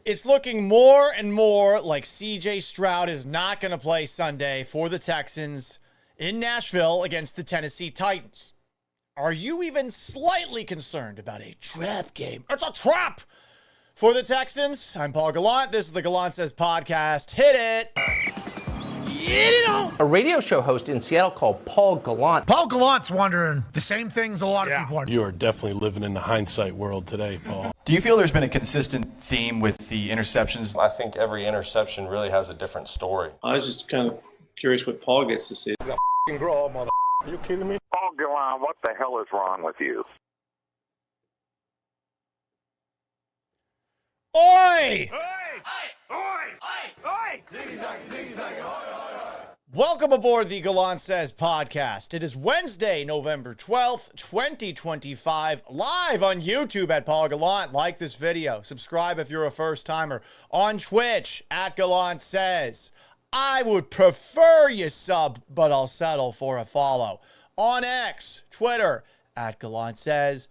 It's looking more and more like CJ Stroud is not going to play Sunday for the Texans in Nashville against the Tennessee Titans. Are you even slightly concerned about a trap game? It's a trap for the Texans. I'm Paul Gallant. This is the Gallant Says podcast. Hit it. Hit it on. A radio show host in Seattle called Paul Gallant. Paul Gallant's wondering the same things a lot of people are. You are definitely living in the hindsight world today, Paul. Do you feel there's been a consistent theme with the interceptions? I think every interception really has a different story. I was just kind of curious what Paul gets to see. Grow up, mother. Are you kidding me? Paul Gallant, what the hell is wrong with you? Oi! Oi! Welcome aboard the Gallant Says podcast. It is Wednesday, November 12th, 2025, live on YouTube at Paul Gallant. Like this video. Subscribe if you're a first-timer. On Twitch, at Gallant Says. I would prefer you sub, but I'll settle for a follow. On X, Twitter, at Gallant Says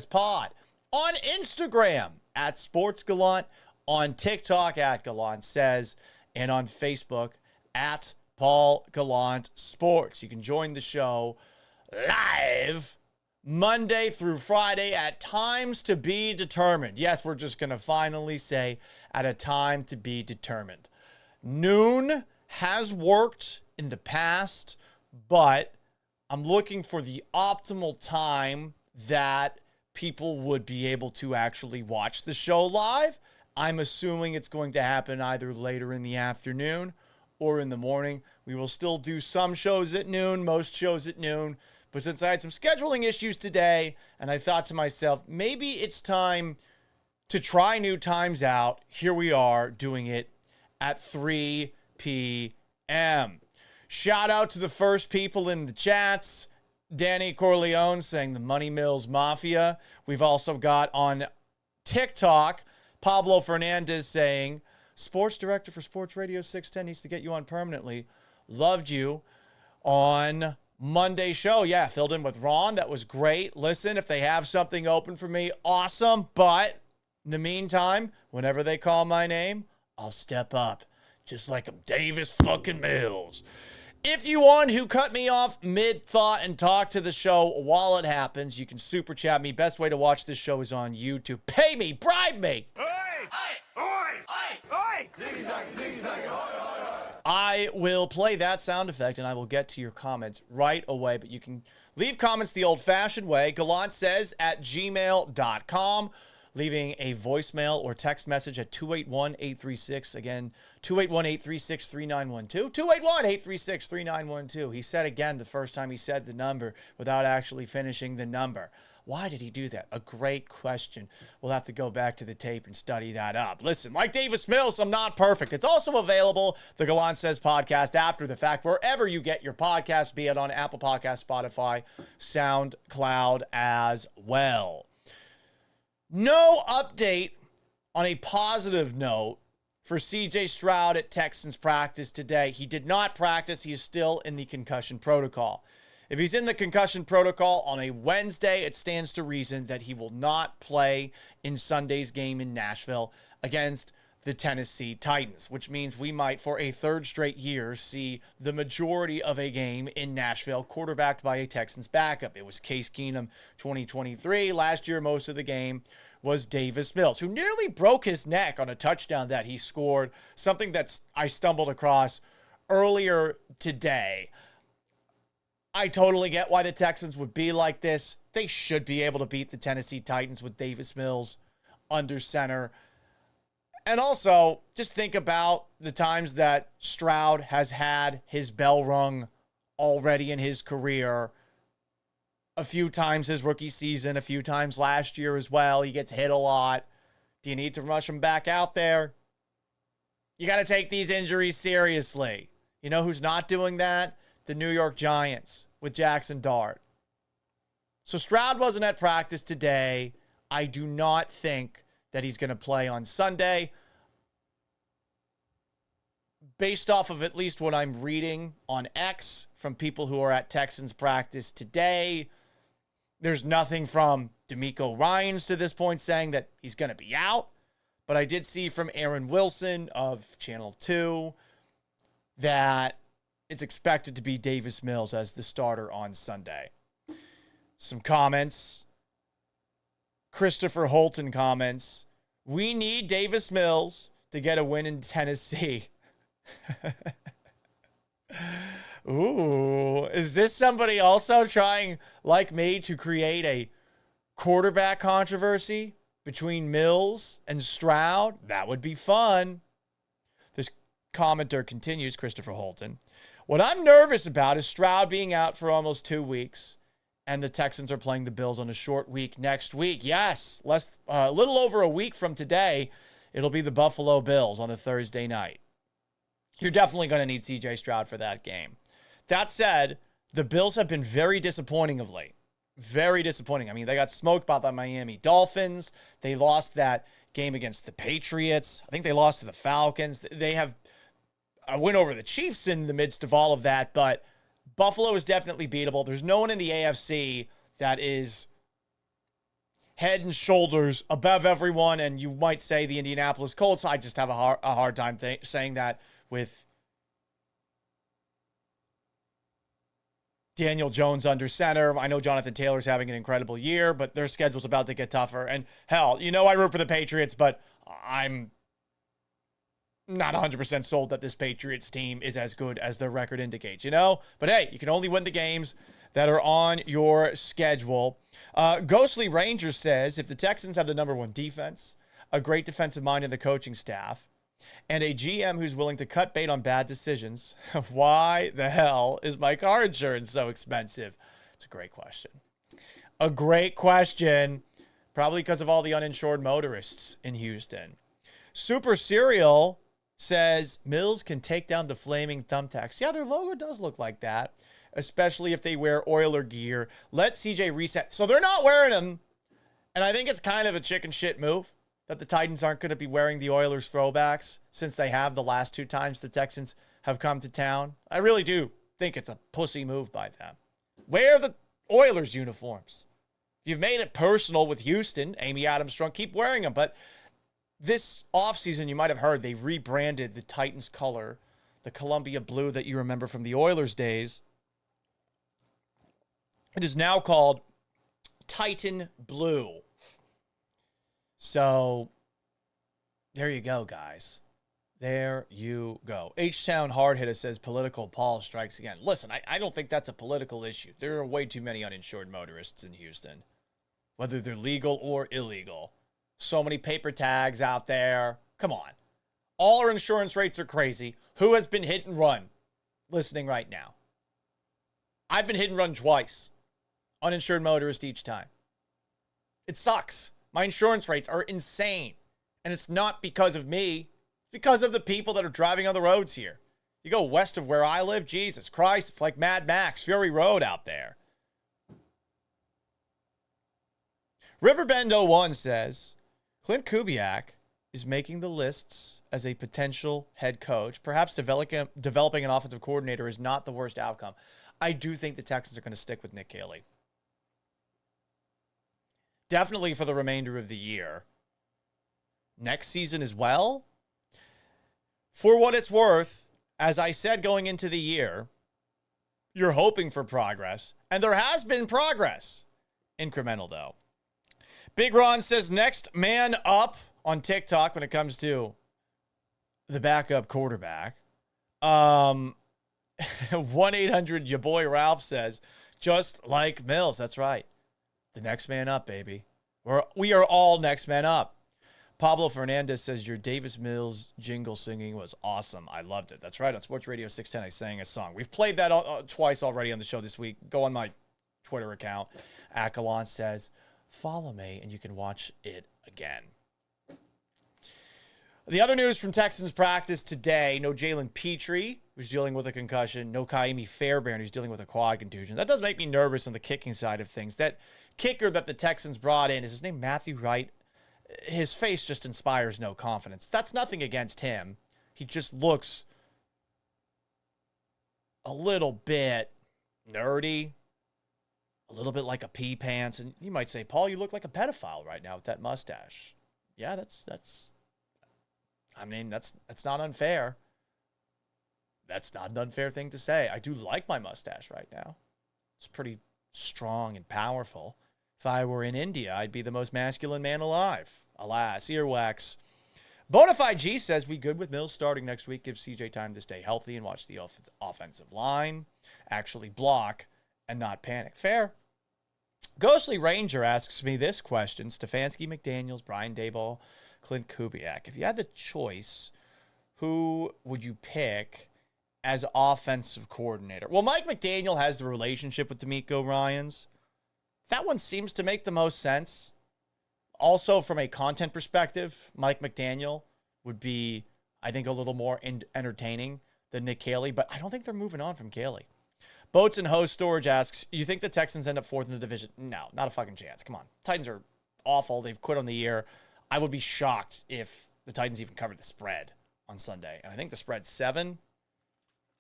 Pod. On Instagram, at Sports Gallant. On TikTok, at Gallant Says. And on Facebook, at Paul Gallant Sports. You can join the show live Monday through Friday at times to be determined. Yes, we're just going to finally say at a time to be determined. Noon has worked in the past, but I'm looking for the optimal time that people would be able to actually watch the show live. I'm assuming it's going to happen either later in the afternoon or in the morning. We will still do some shows at noon, most shows at noon. But since I had some scheduling issues today, and I thought to myself, maybe it's time to try new times out. Here we are doing it at 3 p.m. Shout out to the first people in the chats. Danny Corleone saying the Money Mills Mafia. We've also got on TikTok, Pablo Fernandez saying, Sports Director for Sports Radio 610 needs to get you on permanently. Loved you on Monday's show. Yeah, filled in with Ron. That was great. Listen, if they have something open for me, awesome. But in the meantime, whenever they call my name, I'll step up. Just like I'm Davis fucking Mills. If you want to cut me off mid-thought and talk to the show while it happens, you can super chat me. Best way to watch this show is on YouTube. Pay me, bribe me. I will play that sound effect and I will get to your comments right away, but you can leave comments the old-fashioned way. Gallant Says at gmail.com. Leaving a voicemail or text message at 281-836. Again, 281-836-3912. 281-836-3912. He said again the first time he said the number without actually finishing the number. Why did he do that? A great question. We'll have to go back to the tape and study that up. Listen, like Davis Mills, I'm not perfect. It's also available, the Gallant Says podcast, after the fact, wherever you get your podcast, be it on Apple Podcasts, Spotify, SoundCloud as well. No update on a positive note for CJ Stroud at Texans practice today. He did not practice. He is still in the concussion protocol. If he's in the concussion protocol on a Wednesday, it stands to reason that he will not play in Sunday's game in Nashville against the Tennessee Titans, which means we might, for a third straight year, see the majority of a game in Nashville quarterbacked by a Texans backup. It was Case Keenum 2023. Last year, most of the game was Davis Mills, who nearly broke his neck on a touchdown that he scored, something that I stumbled across earlier today. I totally get why the Texans would be like this. They should be able to beat the Tennessee Titans with Davis Mills under center. And also, just think about the times that Stroud has had his bell rung already in his career. A few times his rookie season, a few times last year as well. He gets hit a lot. Do you need to rush him back out there? You got to take these injuries seriously. You know who's not doing that? The New York Giants with Jackson Dart. So Stroud wasn't at practice today. I do not think that he's going to play on Sunday. Based off of at least what I'm reading on X from people who are at Texans practice today, there's nothing from DeMeco Ryans to this point saying that he's going to be out. But I did see from Aaron Wilson of Channel 2 that it's expected to be Davis Mills as the starter on Sunday. Some comments. Christopher Holton comments, "We need Davis Mills to get a win in Tennessee." Ooh, is this somebody also trying, like me, to create a quarterback controversy between Mills and Stroud? That would be fun. This commenter continues, Christopher Holton. "What I'm nervous about is Stroud being out for almost 2 weeks, and the Texans are playing the Bills on a short week next week." Yes, a little over a week from today, it'll be the Buffalo Bills on a Thursday night. You're definitely going to need CJ Stroud for that game. That said, the Bills have been very disappointing of late. Very disappointing. I mean, they got smoked by the Miami Dolphins. They lost that game against the Patriots. I think they lost to the Falcons. They have a win over the Chiefs in the midst of all of that, but Buffalo is definitely beatable. There's no one in the AFC that is head and shoulders above everyone, and you might say the Indianapolis Colts. I just have a hard time saying that with Daniel Jones under center. I know Jonathan Taylor's having an incredible year, but their schedule's about to get tougher. And hell, I root for the Patriots, but I'm not 100% sold that this Patriots team is as good as their record indicates, But hey, you can only win the games that are on your schedule. Ghostly Ranger says, if the Texans have the number one defense, a great defensive mind in the coaching staff, and a GM who's willing to cut bait on bad decisions, why the hell is my car insurance so expensive? It's a great question. A great question. Probably because of all the uninsured motorists in Houston. Super Serial says Mills can take down the flaming thumbtacks. Yeah, their logo does look like that, especially if they wear Oiler gear. Let CJ reset. So they're not wearing them, and I think it's kind of a chicken shit move that the Titans aren't going to be wearing the Oilers throwbacks since they have the last 2 times the Texans have come to town. I really do think it's a pussy move by them. Wear the Oilers uniforms. You've made it personal with Houston. Amy Adams-Strunk, keep wearing them. But this offseason, you might have heard, they've rebranded the Titans color, the Columbia blue that you remember from the Oilers days. It is now called Titan Blue. So, there you go, guys. There you go. H-Town Hard Hitter says political Paul strikes again. Listen, I don't think that's a political issue. There are way too many uninsured motorists in Houston, whether they're legal or illegal. So many paper tags out there. Come on. All our insurance rates are crazy. Who has been hit and run listening right now? I've been hit and run twice. Uninsured motorist each time. It sucks. My insurance rates are insane. And it's not because of me. It's because of the people that are driving on the roads here. You go west of where I live, Jesus Christ, it's like Mad Max, Fury Road out there. Riverbend01 says, Clint Kubiak is making the lists as a potential head coach. Perhaps developing an offensive coordinator is not the worst outcome. I do think the Texans are going to stick with Nick Caley. Definitely for the remainder of the year. Next season as well. For what it's worth, as I said going into the year, you're hoping for progress. And there has been progress. Incremental, though. Big Ron says next man up on TikTok when it comes to the backup quarterback. 1-800 your boy Ralph says, just like Mills. That's right. The next man up, baby. We are all next man up. Pablo Fernandez says your Davis Mills jingle singing was awesome. I loved it. That's right. On Sports Radio 610, I sang a song. We've played that twice already on the show this week. Go on my Twitter account. Akalon says, follow me, and you can watch it again. The other news from Texans practice today, no Jalen Petrie, who's dealing with a concussion. No Kaimi Fairbairn, who's dealing with a quad contusion. That does make me nervous on the kicking side of things. That kicker that the Texans brought in, is his name Matthew Wright? His face just inspires no confidence. That's nothing against him. He just looks a little bit nerdy, a little bit like a pea pants. And you might say, Paul, you look like a pedophile right now with that mustache. Yeah, that's I mean, that's not unfair. That's not an unfair thing to say. I do like my mustache right now. It's pretty strong and powerful. If I were in India, I'd be the most masculine man alive. Alas, earwax. Bonafide G says, we good with Mills starting next week. Give CJ time to stay healthy and watch the offensive line actually block and not panic. Fair. Ghostly Ranger asks me this question. Stefanski, McDaniels, Brian Daboll, Clint Kubiak. If you had the choice, who would you pick as offensive coordinator? Well, Mike McDaniel has the relationship with D'Amico Ryans. That one seems to make the most sense. Also, from a content perspective, Mike McDaniel would be, I think, a little more entertaining than Nick Caley, but I don't think they're moving on from Caley. Boats and Host Storage asks, you think the Texans end up fourth in the division? No, not a fucking chance. Come on. Titans are awful. They've quit on the year. I would be shocked if the Titans even covered the spread on Sunday. And I think the spread's 7.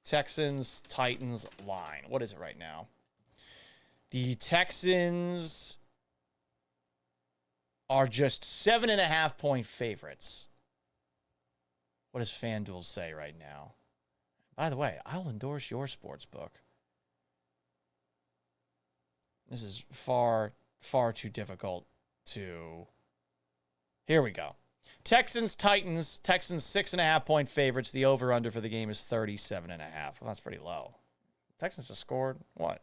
Texans, Titans line. What is it right now? The Texans are just 7.5-point favorites. What does FanDuel say right now? By the way, I'll endorse your sports book. This is far too difficult to... Here we go. Texans, Titans. Texans 6.5-point favorites. The over-under for the game is 37.5. Well, that's pretty low. Texans just scored, what?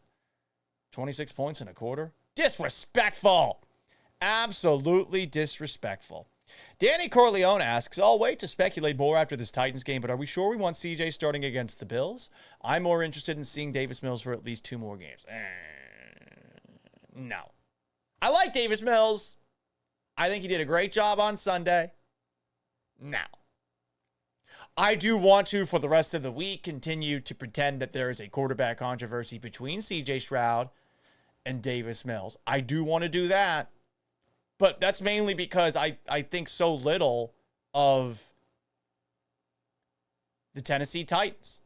26 points in a quarter? Disrespectful. Absolutely disrespectful. Danny Corleone asks, I'll wait to speculate more after this Titans game, but are we sure we want CJ starting against the Bills? I'm more interested in seeing Davis Mills for at least 2 more games. No. I like Davis Mills. I think he did a great job on Sunday. Now, I do want to, for the rest of the week, continue to pretend that there is a quarterback controversy between CJ Stroud and Davis Mills. I do want to do that. But that's mainly because I think so little of the Tennessee Titans.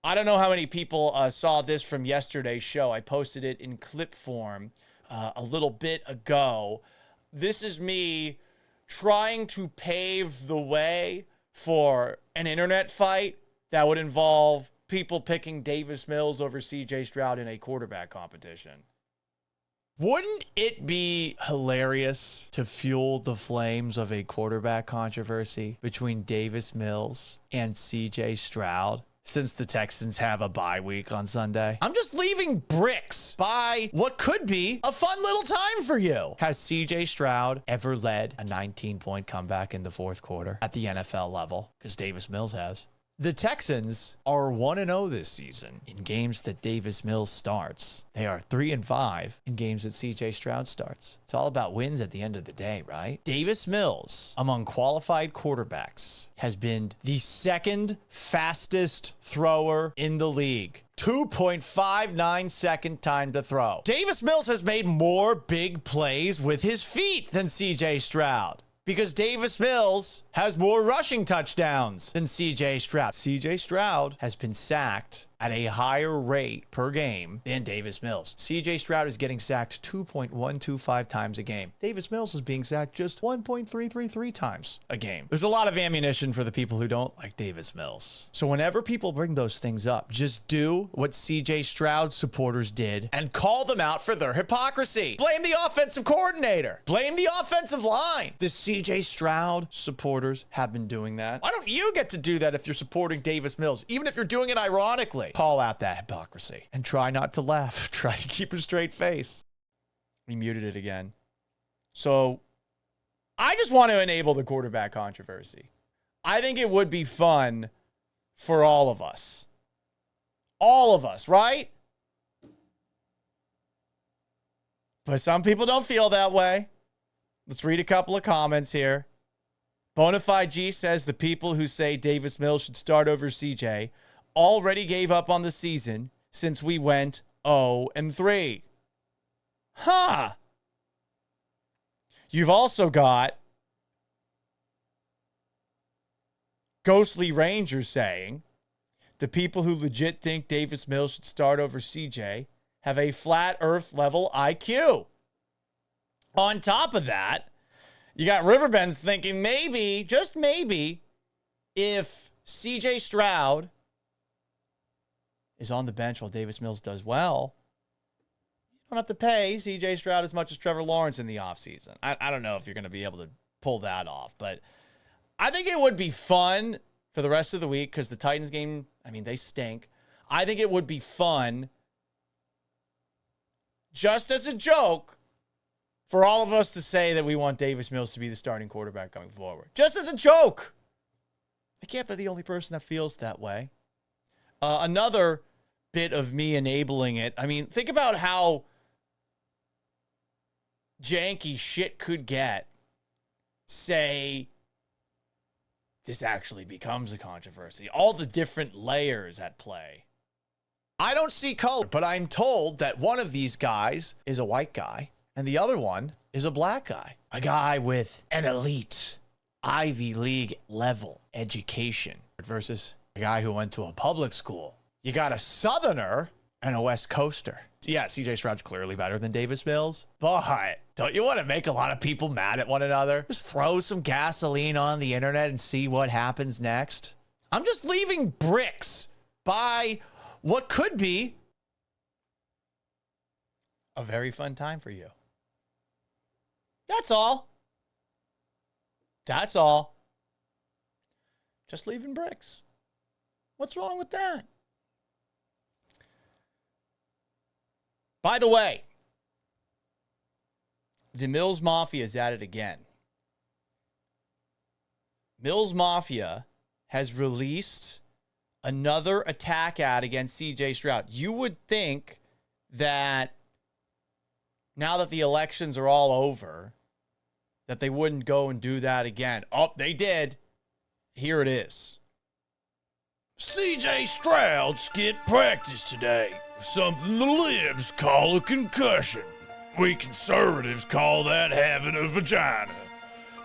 I don't know how many people saw this from yesterday's show. I posted it in clip form a little bit ago. This is me trying to pave the way for an internet fight that would involve people picking Davis Mills over CJ Stroud in a quarterback competition. Wouldn't it be hilarious to fuel the flames of a quarterback controversy between Davis Mills and CJ Stroud since the Texans have a bye week on Sunday? I'm just leaving bricks by what could be a fun little time for you. Has CJ Stroud ever led a 19-point comeback in the fourth quarter at the NFL level? Because Davis Mills has. The Texans are 1-0 this season in games that Davis Mills starts. They are 3-5 in games that CJ Stroud starts. It's all about wins at the end of the day, right? Davis Mills, among qualified quarterbacks, has been the second fastest thrower in the league. 2.59 second time to throw. Davis Mills has made more big plays with his feet than CJ Stroud, because Davis Mills has more rushing touchdowns than CJ Stroud. CJ Stroud has been sacked at a higher rate per game than Davis Mills. CJ Stroud is getting sacked 2.125 times a game. Davis Mills is being sacked just 1.333 times a game. There's a lot of ammunition for the people who don't like Davis Mills. So whenever people bring those things up, just do what CJ Stroud supporters did and call them out for their hypocrisy. Blame the offensive coordinator. Blame the offensive line. The CJ Stroud supporters have been doing that. Why don't you get to do that if you're supporting Davis Mills, even if you're doing it ironically? Call out that hypocrisy and try not to laugh. Try to keep a straight face. We muted it again. So I just want to enable the quarterback controversy. I think it would be fun for all of us. All of us, right? But some people don't feel that way. Let's read a couple of comments here. Bonafide G says the people who say Davis Mills should start over CJ already gave up on the season since we went 0-3. Huh. You've also got Ghostly Ranger saying the people who legit think Davis Mills should start over CJ have a flat earth level IQ. On top of that, you got Riverbends thinking maybe, just maybe, if CJ Stroud is on the bench while Davis Mills does well, you don't have to pay CJ Stroud as much as Trevor Lawrence in the offseason. I don't know if you're going to be able to pull that off, but I think it would be fun for the rest of the week because the Titans game, I mean, they stink. I think it would be fun, just as a joke, for all of us to say that we want Davis Mills to be the starting quarterback going forward. Just as a joke. I can't be the only person that feels that way. Another bit of me enabling it. I mean, think about how janky shit could get. Say this actually becomes a controversy. All the different layers at play. I don't see color, but I'm told that one of these guys is a white guy and the other one is a black guy. A guy with an elite Ivy League level education versus a guy who went to a public school. You got a Southerner and a West Coaster. Yeah, CJ Stroud's clearly better than Davis Mills, but don't you want to make a lot of people mad at one another? Just throw some gasoline on the internet and see what happens next. I'm just leaving bricks by what could be a very fun time for you. That's all. That's all. Just leaving bricks. What's wrong with that? By the way, the Mills Mafia is at it again. Mills Mafia has released another attack ad against CJ Stroud. You would think that now that the elections are all over, that they wouldn't go and do that again. Oh, they did. Here it is. CJ Stroud skipped practice today, something the libs call a concussion. We conservatives call that having a vagina.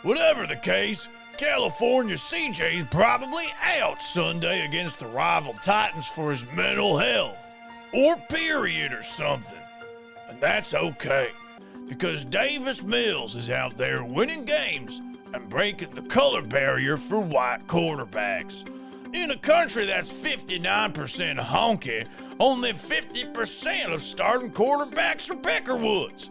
Whatever the case, California CJ's probably out Sunday against the rival Titans for his mental health, or period or something. And that's okay, because Davis Mills is out there winning games and breaking the color barrier for white quarterbacks. In a country that's 59% honky, only 50% of starting quarterbacks are Peckerwoods.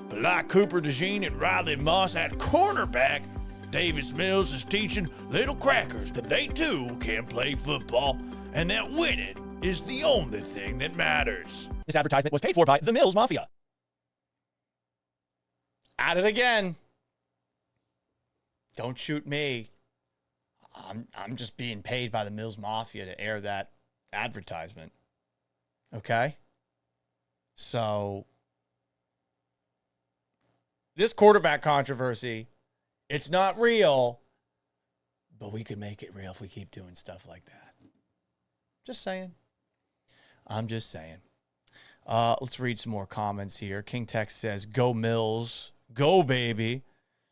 But like Cooper DeJean and Riley Moss at cornerback, Davis Mills is teaching little crackers that they too can play football and that winning is the only thing that matters. This advertisement was paid for by the Mills Mafia. At it again. Don't shoot me. I'm just being paid by the Mills Mafia to air that advertisement. Okay? So, this quarterback controversy, it's not real, but we could make it real if we keep doing stuff like that. Just saying. I'm just saying. Let's read some more comments here. King Tex says, go Mills. Go, baby.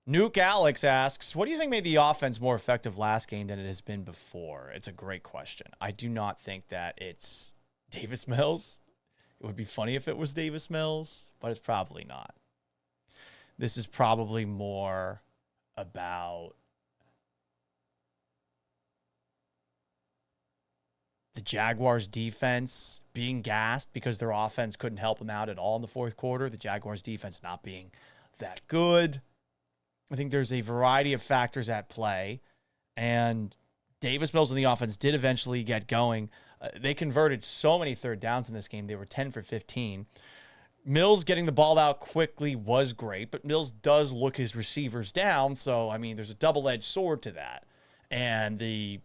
Nuke Alex asks, what do you think made the offense more effective last game than it has been before? It's a great question. I do not think that it's Davis Mills. It would be funny if it was Davis Mills, but it's probably not. This is probably more about the Jaguars defense being gassed because their offense couldn't help them out at all in the fourth quarter. The Jaguars defense not being that good. I think there's a variety of factors at play, and Davis Mills and the offense did eventually get going. They converted so many third downs in this game. They were 10 for 15. Mills getting the ball out quickly was great, but Mills does look his receivers down, so, I mean, there's a double-edged sword to that. And the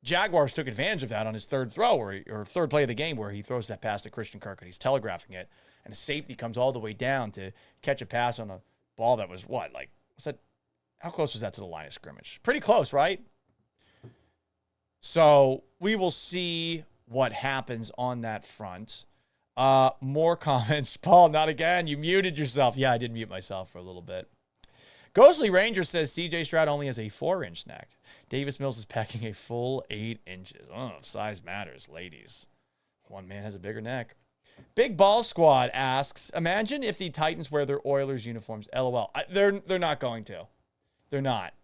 Jaguars took advantage of that on his third throw, or third play of the game, where he throws that pass to Christian Kirk, and he's telegraphing it, and a safety comes all the way down to catch a pass on a ball that was, how close was that to the line of scrimmage? Pretty close, right? So we will see what happens on that front. More comments. Paul, not again. You muted yourself. Yeah, I did mute myself for a little bit. Ghostly Ranger says CJ Stroud only has a 4-inch neck. Davis Mills is packing a full 8 inches. Oh, size matters, ladies. One man has a bigger neck. Big Ball Squad asks, imagine if the Titans wear their Oilers uniforms. LOL. They're not going to. They're not.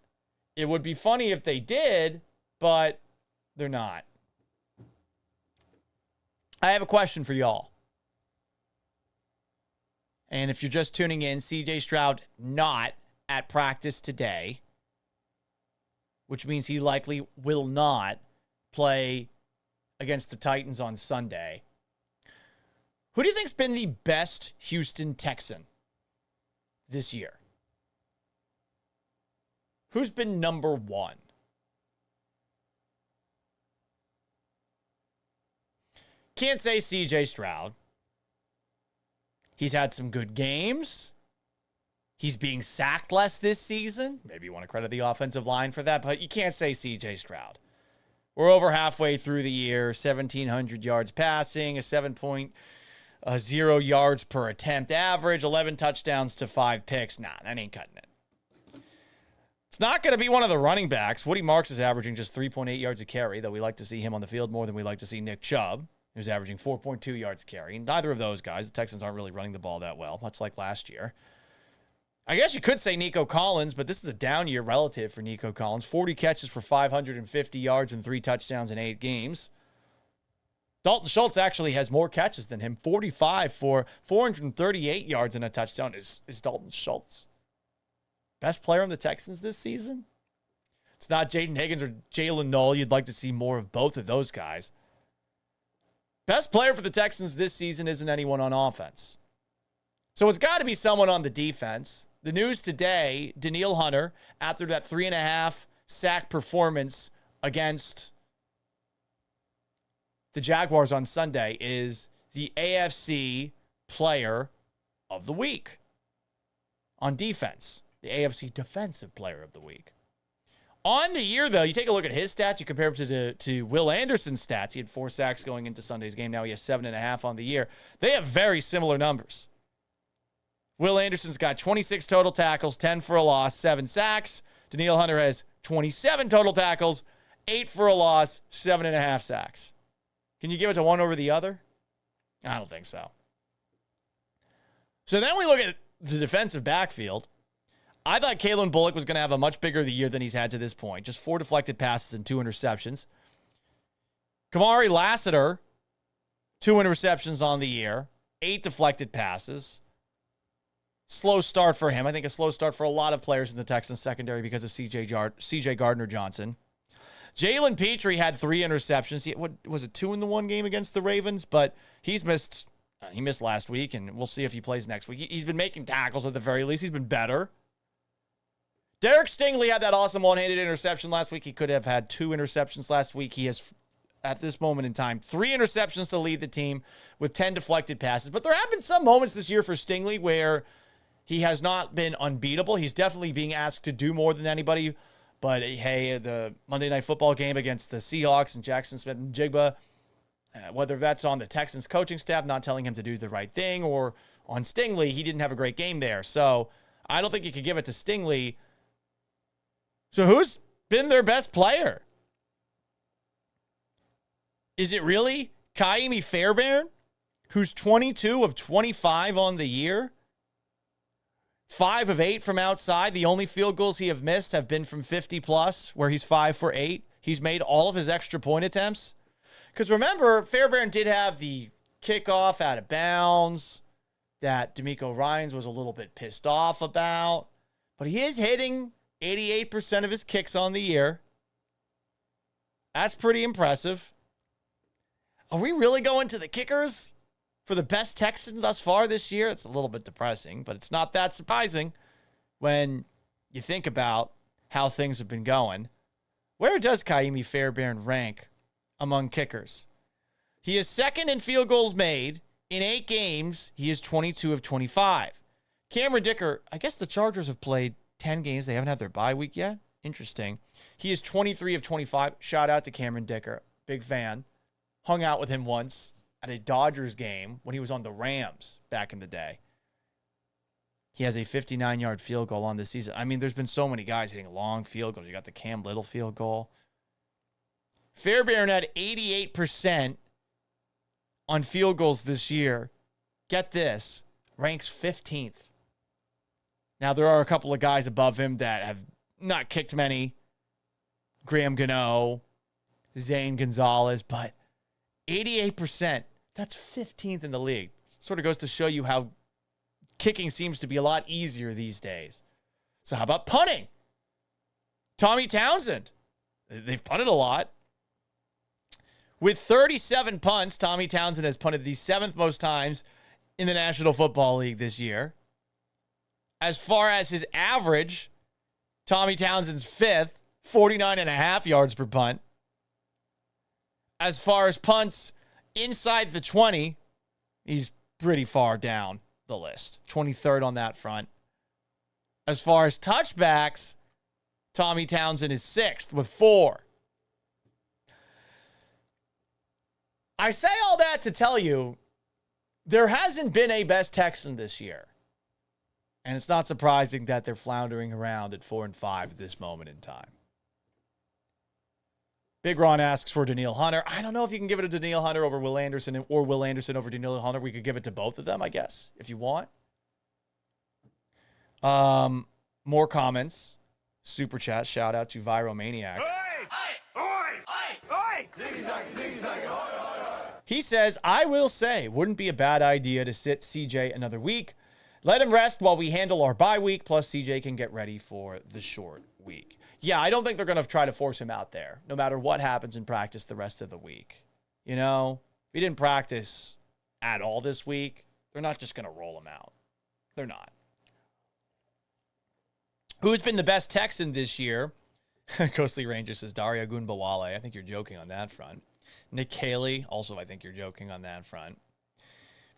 It would be funny if they did, but they're not. I have a question for y'all. And if you're just tuning in, CJ Stroud not at practice today, which means he likely will not play against the Titans on Sunday. Who do you think's been the best Houston Texan this year? Who's been number one? Can't say CJ Stroud. He's had some good games. He's being sacked less this season. Maybe you want to credit the offensive line for that, but you can't say CJ Stroud. We're over halfway through the year, 1,700 yards passing, a 7.0 yards per attempt average, 11 touchdowns to 5 picks. Nah, that ain't cutting it. It's not going to be one of the running backs. Woody Marks is averaging just 3.8 yards a carry, though we like to see him on the field more than we like to see Nick Chubb, who's averaging 4.2 yards a carry. Neither of those guys, the Texans aren't really running the ball that well, much like last year. I guess you could say Nico Collins, but this is a down year relative for Nico Collins. 40 catches for 550 yards and 3 touchdowns in 8 games. Dalton Schultz actually has more catches than him. 45 for 438 yards and a touchdown is Dalton Schultz. Best player on the Texans this season? It's not Jaden Higgins or Jalen Noel. You'd like to see more of both of those guys. Best player for the Texans this season isn't anyone on offense. So it's got to be someone on the defense. The news today, Danielle Hunter, after that 3.5 sack performance against the Jaguars on Sunday, is the AFC Player of the Week on defense. The AFC Defensive Player of the Week. On the year, though, you take a look at his stats, you compare him to Will Anderson's stats. He had 4 sacks going into Sunday's game. Now he has 7.5 on the year. They have very similar numbers. Will Anderson's got 26 total tackles, 10 for a loss, 7 sacks. Danielle Hunter has 27 total tackles, 8 for a loss, 7.5 sacks. Can you give it to one over the other? I don't think so. So then we look at the defensive backfield. I thought Kalen Bullock was going to have a much bigger year than he's had to this point. Just 4 deflected passes and 2 interceptions. Kamari Lassiter, 2 interceptions on the year, 8 deflected passes. Slow start for him. I think a slow start for a lot of players in the Texans secondary because of C.J. Gardner-Johnson. Jalen Petrie had 3 interceptions. What was it, 2 in the one game against the Ravens? But he's missed. He missed last week, and we'll see if he plays next week. He's been making tackles at the very least. He's been better. Derek Stingley had that awesome one-handed interception last week. He could have had 2 interceptions last week. He has, at this moment in time, 3 interceptions to lead the team with 10 deflected passes. But there have been some moments this year for Stingley where he has not been unbeatable. He's definitely being asked to do more than anybody. But, hey, the Monday Night Football game against the Seahawks and Jackson Smith-Njigba, whether that's on the Texans coaching staff not telling him to do the right thing or on Stingley, he didn't have a great game there. So I don't think you could give it to Stingley. So who's been their best player? Is it really Kaimi Fairbairn, who's 22 of 25 on the year? 5 of 8 from outside. The only field goals he have missed have been from 50+, where he's 5 for 8. He's made all of his extra point attempts. Because remember, Fairbairn did have the kickoff out of bounds that D'Amico Ryans was a little bit pissed off about. But he is hitting 88% of his kicks on the year. That's pretty impressive. Are we really going to the kickers for the best Texan thus far this year? It's a little bit depressing, but it's not that surprising when you think about how things have been going. Where does Kaimi Fairbairn rank among kickers? He is second in field goals made. In 8 games, he is 22 of 25. Cameron Dicker, I guess the Chargers have played 10 games. They haven't had their bye week yet. Interesting. He is 23 of 25. Shout out to Cameron Dicker. Big fan. Hung out with him once at a Dodgers game when he was on the Rams back in the day. He has a 59-yard field goal on this season. I mean, there's been so many guys hitting long field goals. You got the Cam Little field goal. Fairbairn had 88% on field goals this year. Get this, ranks 15th. Now, there are a couple of guys above him that have not kicked many. Graham Gano, Zane Gonzalez, but 88%, that's 15th in the league. Sort of goes to show you how kicking seems to be a lot easier these days. So how about punting? Tommy Townsend. They've punted a lot. With 37 punts, Tommy Townsend has punted the 7th most times in the National Football League this year. As far as his average, Tommy Townsend's 5th, 49.5 yards per punt. As far as punts inside the 20, he's pretty far down the list. 23rd on that front. As far as touchbacks, Tommy Townsend is 6th with 4. I say all that to tell you there hasn't been a best Texan this year. And it's not surprising that they're floundering around at 4-5 at this moment in time. Big Ron asks for Danielle Hunter. I don't know if you can give it to Danielle Hunter over Will Anderson or Will Anderson over Danielle Hunter. We could give it to both of them, I guess, if you want. More comments. Super chat. Shout out to Viromaniac. He says, I will say, wouldn't be a bad idea to sit CJ another week. Let him rest while we handle our bye week, plus CJ can get ready for the short week. Yeah, I don't think they're going to try to force him out there, no matter what happens in practice the rest of the week. You know, if he didn't practice at all this week, they're not just going to roll him out. They're not. Who's been the best Texan this year? Ghostly Ranger says Dario Gunbawale. I think you're joking on that front. Nick Haley, also I think you're joking on that front.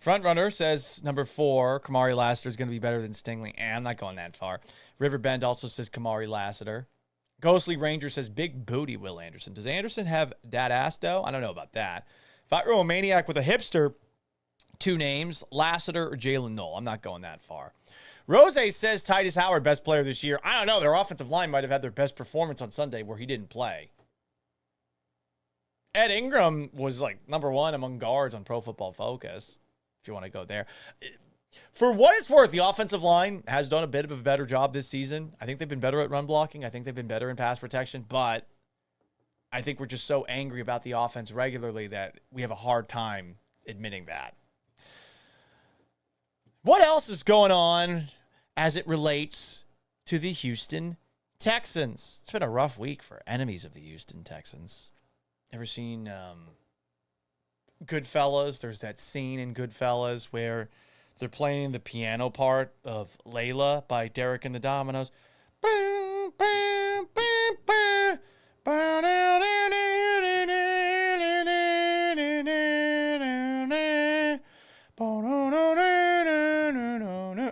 Frontrunner says number 4, Kamari Lassiter is going to be better than Stingley. I'm not going that far. Riverbend also says Kamari Lassiter. Ghostly Ranger says big booty Will Anderson. Does Anderson have that ass though? I don't know about that. If I were a maniac with a hipster, 2 names, Lassiter or Jalen Knoll. I'm not going that far. Rose says Titus Howard, best player this year. I don't know. Their offensive line might have had their best performance on Sunday where he didn't play. Ed Ingram was like number 1 among guards on Pro Football Focus, if you want to go there. For what it's worth, the offensive line has done a bit of a better job this season. I think they've been better at run blocking. I think they've been better in pass protection. But I think we're just so angry about the offense regularly that we have a hard time admitting that. What else is going on as it relates to the Houston Texans? It's been a rough week for enemies of the Houston Texans. Ever seen Goodfellas? There's that scene in Goodfellas where they're playing the piano part of Layla by Derek and the Dominoes.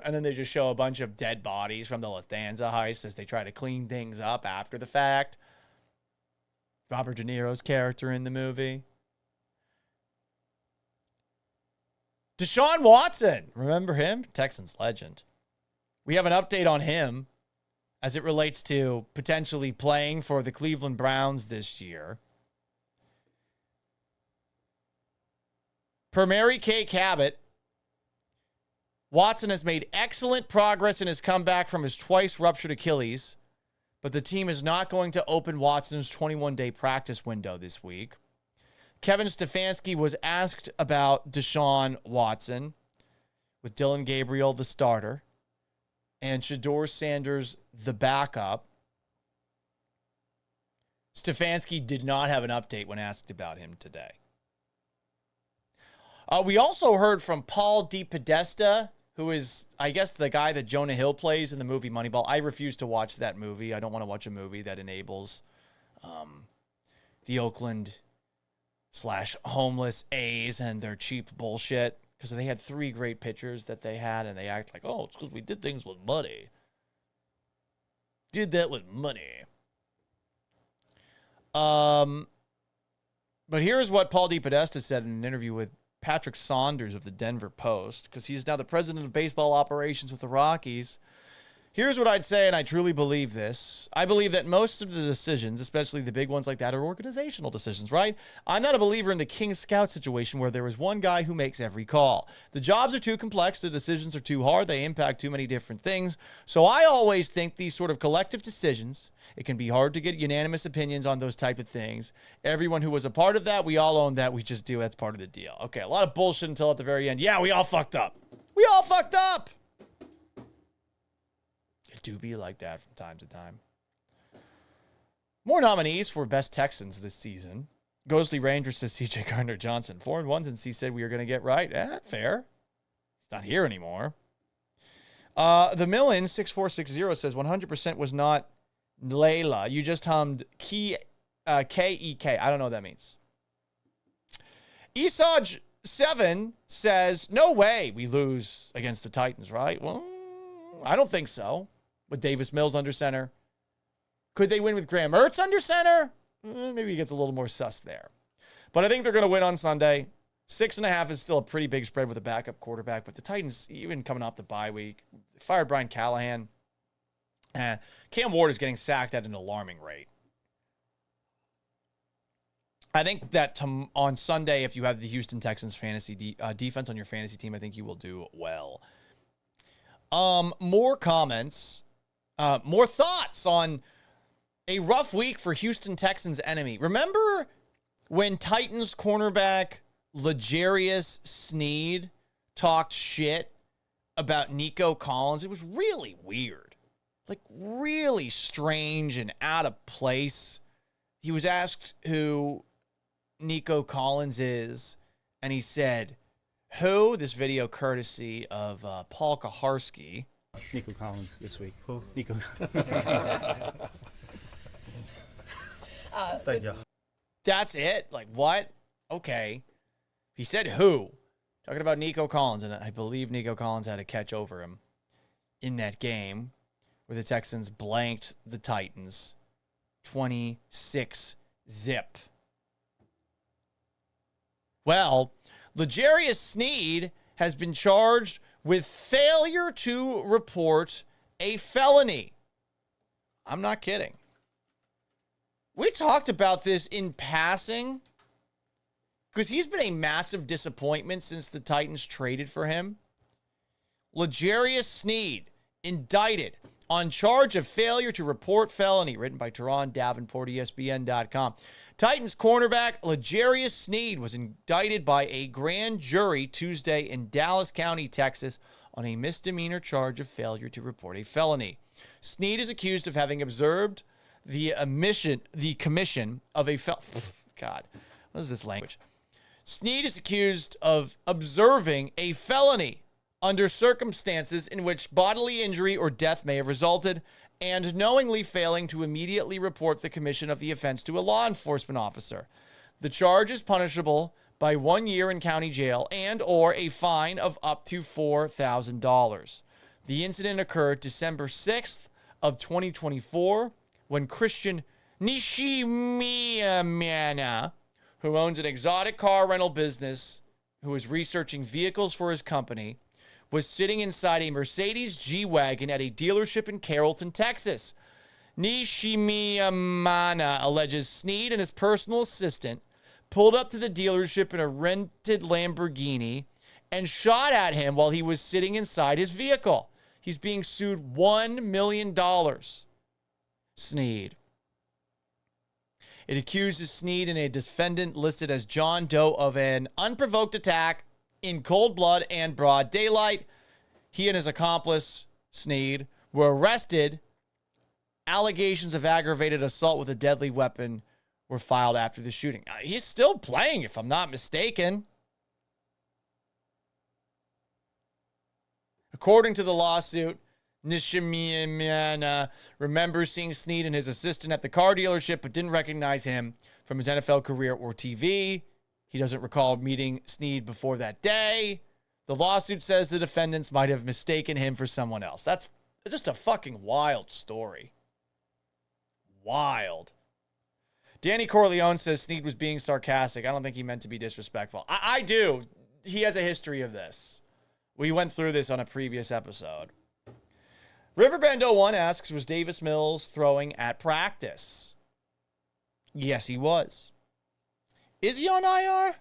And then they just show a bunch of dead bodies from the Lathanza heist as they try to clean things up after the fact. Robert De Niro's character in the movie. Deshaun Watson. Remember him? Texans legend. We have an update on him as it relates to potentially playing for the Cleveland Browns this year. Per Mary Kay Cabot, Watson has made excellent progress in his comeback from his twice ruptured Achilles, but the team is not going to open Watson's 21-day practice window this week. Kevin Stefanski was asked about Deshaun Watson, with Dylan Gabriel the starter and Shedeur Sanders the backup. Stefanski did not have an update when asked about him today. We also heard from Paul DePodesta, who is, I guess, the guy that Jonah Hill plays in the movie Moneyball. I refuse to watch that movie. I don't want to watch a movie that enables the Oakland/homeless A's and their cheap bullshit, because they had 3 great pitchers that they had, and they act like, oh, it's because we did things with money. Did that with money. But here's what Paul DePodesta said in an interview with Patrick Saunders of the Denver Post, because he's now the president of baseball operations with the Rockies. Here's what I'd say, and I truly believe this. I believe that most of the decisions, especially the big ones like that, are organizational decisions, right? I'm not a believer in the King Scout situation where there is one guy who makes every call. The jobs are too complex. The decisions are too hard. They impact too many different things. So I always think these sort of collective decisions, it can be hard to get unanimous opinions on those type of things. Everyone who was a part of that, we all own that. We just do. That's part of the deal. Okay, a lot of bullshit until at the very end. Yeah, we all fucked up. We all fucked up. It do be like that from time to time. More nominees for Best Texans this season. Ghostly Ranger says C.J. Gardner-Johnson. 4-1 since he said we were going to get right. Fair. He's not here anymore. The Millin 6460 says 100% was not Layla. You just hummed K-E-K. I don't know what that means. Esaj 7 says, no way we lose against the Titans, right? Well, I don't think so. With Davis Mills under center. Could they win with Graham Mertz under center? Maybe he gets a little more sus there. But I think they're going to win on Sunday. 6.5 is still a pretty big spread with a backup quarterback. But the Titans, even coming off the bye week, fired Brian Callahan. Cam Ward is getting sacked at an alarming rate. I think that on Sunday, if you have the Houston Texans fantasy defense on your fantasy team, I think you will do well. More comments, more thoughts on a rough week for Houston Texans enemy. Remember when Titans cornerback L'Jarius Sneed talked shit about Nico Collins? It was really weird, like really strange and out of place. He was asked who Nico Collins is, and he said, who? This video courtesy of Paul Kaharski. Nico Collins this week. Who? Nico. Thank you. That's it? Like, what? Okay. He said who? Talking about Nico Collins, and I believe Nico Collins had a catch over him in that game where the Texans blanked the Titans 26-0. Well, L'Jarius Sneed has been charged with failure to report a felony. I'm not kidding. We talked about this in passing because he's been a massive disappointment since the Titans traded for him. L'Jarius Sneed indicted on charge of failure to report felony, written by Teron Davenport, ESPN.com. Titans cornerback L'Jarius Sneed was indicted by a grand jury Tuesday in Dallas County, Texas, on a misdemeanor charge of failure to report a felony. Sneed is accused of having observed the commission of a God, what is this language? Sneed is accused of observing a felony under circumstances in which bodily injury or death may have resulted, and knowingly failing to immediately report the commission of the offense to a law enforcement officer. The charge is punishable by 1 year in county jail and or a fine of up to $4,000. The incident occurred December 6th of 2024 when Christian Nishimiyamana, who owns an exotic car rental business, who was researching vehicles for his company, was sitting inside a Mercedes G-Wagon at a dealership in Carrollton, Texas. Nishimiyamana alleges Sneed and his personal assistant pulled up to the dealership in a rented Lamborghini and shot at him while he was sitting inside his vehicle. He's being sued $1 million. Sneed. It accuses Sneed and a defendant listed as John Doe of an unprovoked attack in cold blood and broad daylight. He and his accomplice, Sneed, were arrested. Allegations of aggravated assault with a deadly weapon were filed after the shooting. He's still playing, if I'm not mistaken. According to the lawsuit, Nishimiyamana remembers seeing Sneed and his assistant at the car dealership, but didn't recognize him from his NFL career or TV. He doesn't recall meeting Sneed before that day. The lawsuit says the defendants might have mistaken him for someone else. That's just a fucking wild story. Wild. Danny Corleone says Sneed was being sarcastic. I don't think he meant to be disrespectful. I do. He has a history of this. We went through this on a previous episode. Riverbend01 asks, was Davis Mills throwing at practice? Yes, he was. Is he on IR?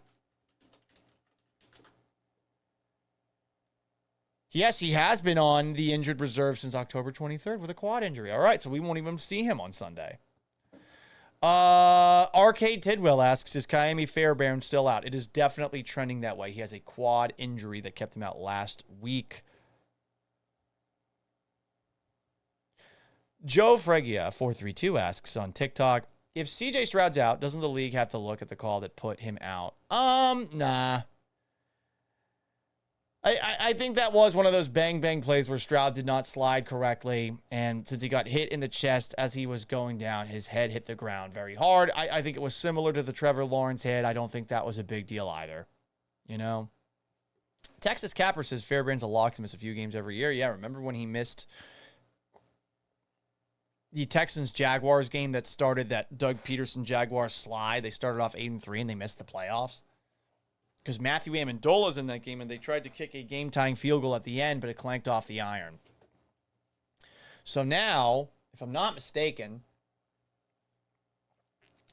Yes, he has been on the injured reserve since October 23rd with a quad injury. All right, so we won't even see him on Sunday. Arcade Tidwell asks, is Kaimi Fairbairn still out? It is definitely trending that way. He has a quad injury that kept him out last week. Joe Fregia 432 asks on TikTok, if CJ Stroud's out, doesn't the league have to look at the call that put him out? Nah. I think that was one of those bang plays where Stroud did not slide correctly, and since he got hit in the chest as he was going down, his head hit the ground very hard. I think it was similar to the Trevor Lawrence hit. I don't think that was a big deal either. You know? Texas Capper says Fairbairn's a lock to miss a few games every year. Yeah, remember when he missed the Texans-Jaguars game that started that Doug Peterson Jaguars slide? They started off 8-3 and they missed the playoffs. Because Matthew Amendola's in that game, and they tried to kick a game-tying field goal at the end, but it clanked off the iron. So now, if I'm not mistaken,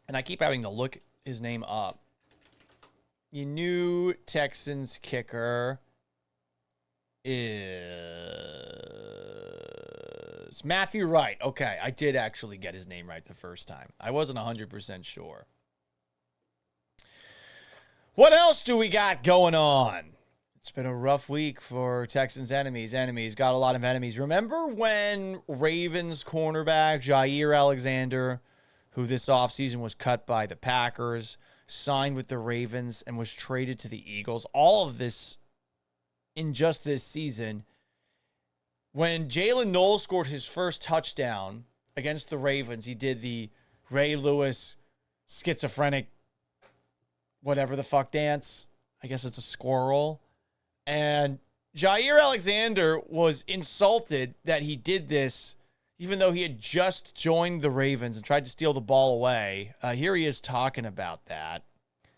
and I keep having to look his name up, your new Texans kicker is Matthew Wright. Okay, I did actually get his name right the first time. I wasn't 100% sure. What else do we got going on? It's been a rough week for Texans enemies. Got a lot of enemies. Remember when Ravens cornerback Jair Alexander, who this offseason was cut by the Packers, signed with the Ravens and was traded to the Eagles? All of this in just this season. When Jalen Knowles scored his first touchdown against the Ravens, he did the Ray Lewis schizophrenic whatever the fuck dance. I guess it's a squirrel. And Jair Alexander was insulted that he did this, even though he had just joined the Ravens and tried to steal the ball away. Here he is talking about that.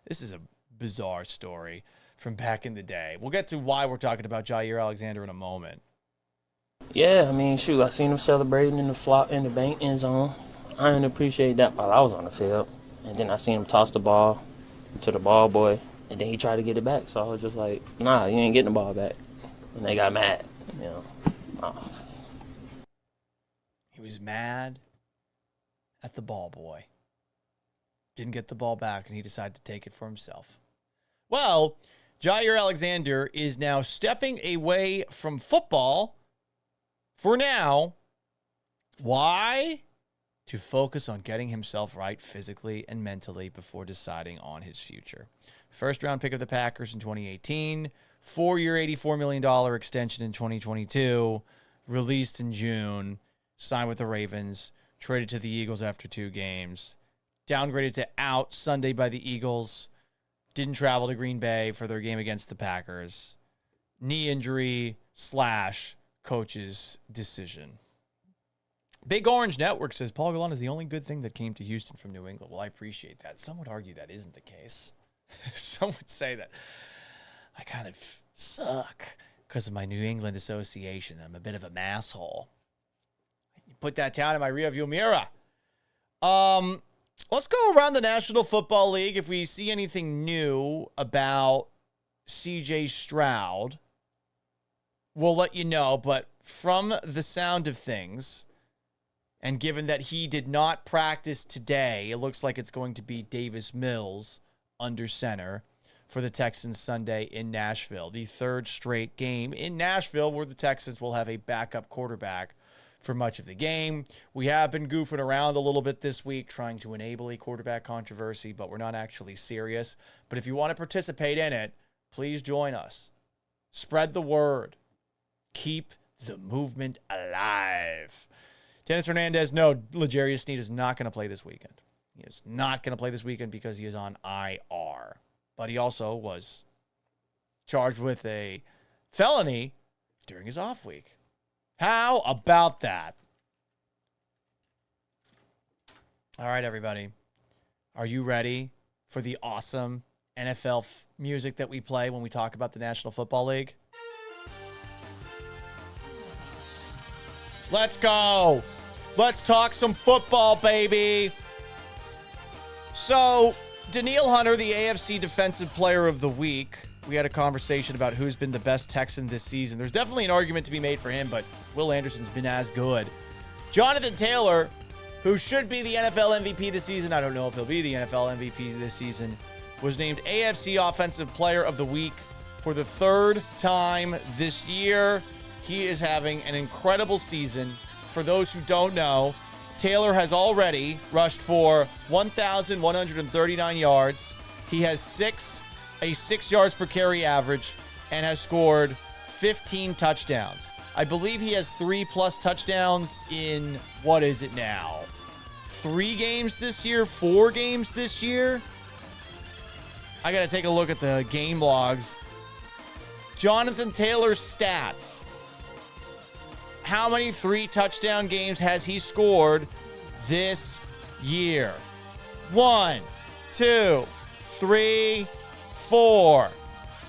This is a bizarre story from back in the day. We'll get to why we're talking about Jair Alexander in a moment. Yeah, I mean, shoot, I seen him celebrating in the bank end zone. I didn't appreciate that while I was on the field. And then I seen him toss the ball to the ball boy, and then he tried to get it back. So I was just like, nah, you ain't getting the ball back. And they got mad, you know. Oh. He was mad at the ball boy. Didn't get the ball back, and he decided to take it for himself. Well, Jair Alexander is now stepping away from football for now. Why? To focus on getting himself right physically and mentally before deciding on his future. First round pick of the Packers in 2018, 4-year, $84 million extension in 2022, released in June, signed with the Ravens, traded to the Eagles after 2 games, downgraded to out Sunday by the Eagles, didn't travel to Green Bay for their game against the Packers. Knee injury / coach's decision. Big Orange Network says Paul Gallant is the only good thing that came to Houston from New England. Well, I appreciate that. Some would argue that isn't the case. Some would say that I kind of suck because of my New England association. I'm a bit of a masshole. Put that down in my rearview mirror. Let's go around the National Football League. If we see anything new about CJ Stroud, we'll let you know. But from the sound of things, and given that he did not practice today, it looks like it's going to be Davis Mills under center for the Texans Sunday in Nashville. The third straight game in Nashville where the Texans will have a backup quarterback for much of the game. We have been goofing around a little bit this week trying to enable a quarterback controversy, but we're not actually serious. But if you want to participate in it, please join us. Spread the word. Keep the movement alive. Dennis Hernandez, no, L'Jarius Sneed is not going to play this weekend. He is not going to play this weekend because he is on IR. But he also was charged with a felony during his off week. How about that? All right, everybody. Are you ready for the awesome NFL music that we play when we talk about the National Football League? Let's go. Let's talk some football, baby. So, Danielle Hunter, the AFC Defensive Player of the Week. We had a conversation about who's been the best Texan this season. There's definitely an argument to be made for him, but Will Anderson's been as good. Jonathan Taylor, who should be the NFL MVP this season, I don't know if he'll be the NFL MVP this season, was named AFC Offensive Player of the Week for the third time this year. He is having an incredible season. For those who don't know, Taylor has already rushed for 1,139 yards. He has a 6 yards per carry average and has scored 15 touchdowns. I believe he has 3+ touchdowns in, what is it now? 3 games this year? 4 games this year? I got to take a look at the game logs. Jonathan Taylor's stats. How many 3-touchdown games has he scored this year? 1, 2, 3, 4.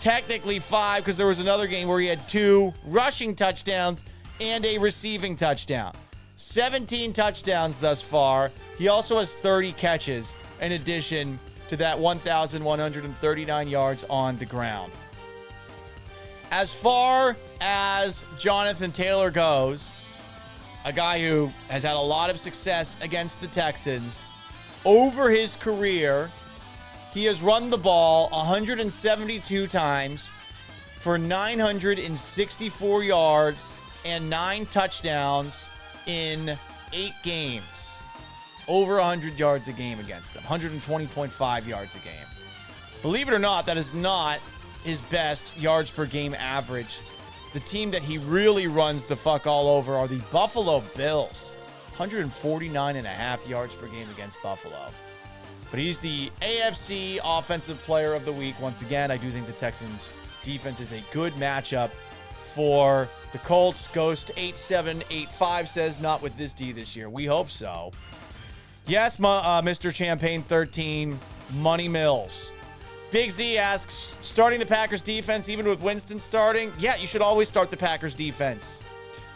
Technically 5 because there was another game where he had 2 rushing touchdowns and a receiving touchdown. 17 touchdowns thus far. He also has 30 catches in addition to that 1,139 yards on the ground. As far as Jonathan Taylor goes, a guy who has had a lot of success against the Texans, over his career, he has run the ball 172 times for 964 yards and 9 touchdowns in 8 games. Over 100 yards a game against them. 120.5 yards a game. Believe it or not, that is not his best yards per game average. The team that he really runs the fuck all over are the Buffalo Bills. 149.5 yards per game against Buffalo. But he's the AFC Offensive Player of the Week. Once again, I do think the Texans defense is a good matchup for the Colts. Ghost 8785 says, not with this D this year. We hope so. Yes, Mr. Champagne 13, Money Mills. Big Z asks, starting the Packers defense even with Winston starting? Yeah, you should always start the Packers defense.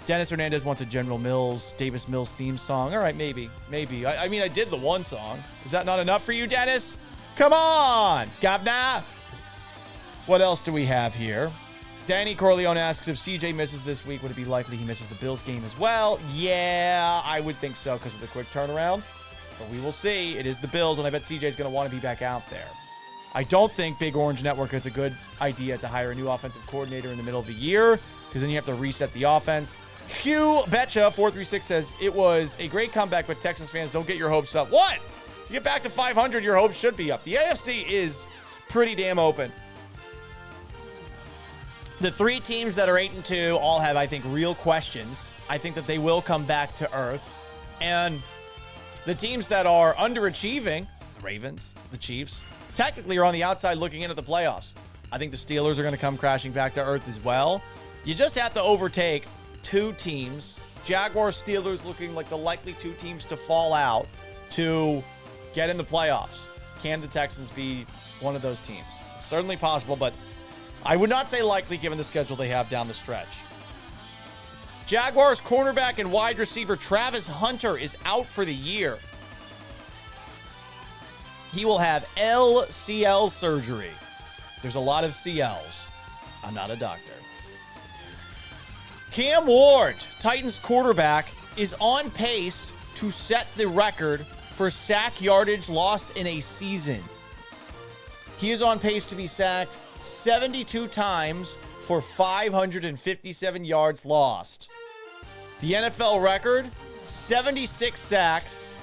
Dennis Hernandez wants a General Mills, Davis Mills theme song. All right, maybe. I mean, I did the one song. Is that not enough for you, Dennis? Come on, Governor. What else do we have here? Danny Corleone asks, if CJ misses this week, would it be likely he misses the Bills game as well? Yeah, I would think so because of the quick turnaround. But we will see. It is the Bills, and I bet CJ's going to want to be back out there. I don't think Big Orange Network is a good idea to hire a new offensive coordinator in the middle of the year because then you have to reset the offense. Hugh Betcha 436 says, it was a great comeback, but Texans fans, don't get your hopes up. What? If you get back to 500, your hopes should be up. The AFC is pretty damn open. The 3 teams that are 8-2 all have, I think, real questions. I think that they will come back to earth. And the teams that are underachieving, the Ravens, the Chiefs, technically are on the outside looking into the playoffs. I think the Steelers are going to come crashing back to earth as well. You just have to overtake 2 teams. Jaguars, Steelers looking like the likely 2 teams to fall out to get in the playoffs. Can the Texans be one of those teams? It's certainly possible, but I would not say likely given the schedule they have down the stretch. Jaguars cornerback and wide receiver Travis Hunter is out for the year. He will have LCL surgery. There's a lot of CLs. I'm not a doctor. Cam Ward, Titans quarterback, is on pace to set the record for sack yardage lost in a season. He is on pace to be sacked 72 times for 557 yards lost. The NFL record, 76 sacks.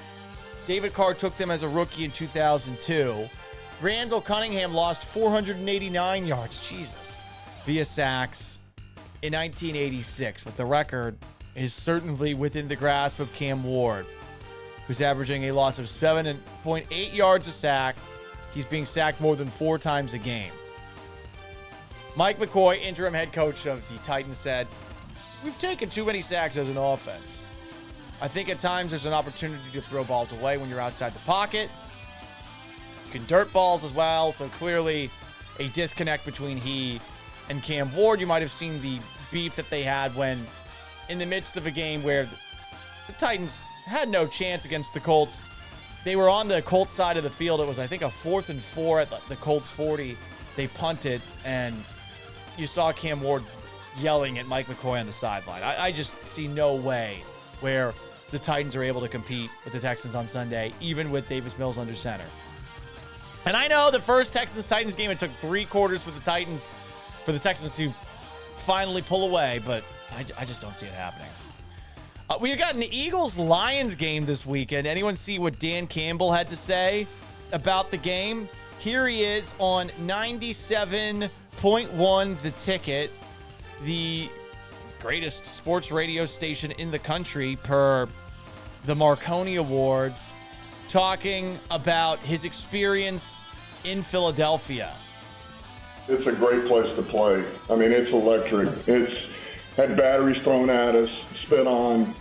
David Carr took them as a rookie in 2002. Randall Cunningham lost 489 yards, Jesus, via sacks in 1986. But the record is certainly within the grasp of Cam Ward, who's averaging a loss of 7.8 yards a sack. He's being sacked more than 4 times a game. Mike McCoy, interim head coach of the Titans, said, we've taken too many sacks as an offense. I think at times there's an opportunity to throw balls away when you're outside the pocket. You can dirt balls as well, so clearly a disconnect between he and Cam Ward. You might have seen the beef that they had when in the midst of a game where the Titans had no chance against the Colts. They were on the Colts side of the field. It was, I think, a 4th and 4 at the Colts 40. They punted, and you saw Cam Ward yelling at Mike McCoy on the sideline. I just see no way where the Titans are able to compete with the Texans on Sunday, even with Davis Mills under center. And I know the first Texans-Titans game, it took 3 quarters for the Texans to finally pull away, but I just don't see it happening. We got an Eagles-Lions game this weekend. Anyone see what Dan Campbell had to say about the game? Here he is on 97.1 The Ticket, the greatest sports radio station in the country per the Marconi Awards, talking about his experience in Philadelphia. It's a great place to play. I mean, it's electric. It's had batteries thrown at us, spit on.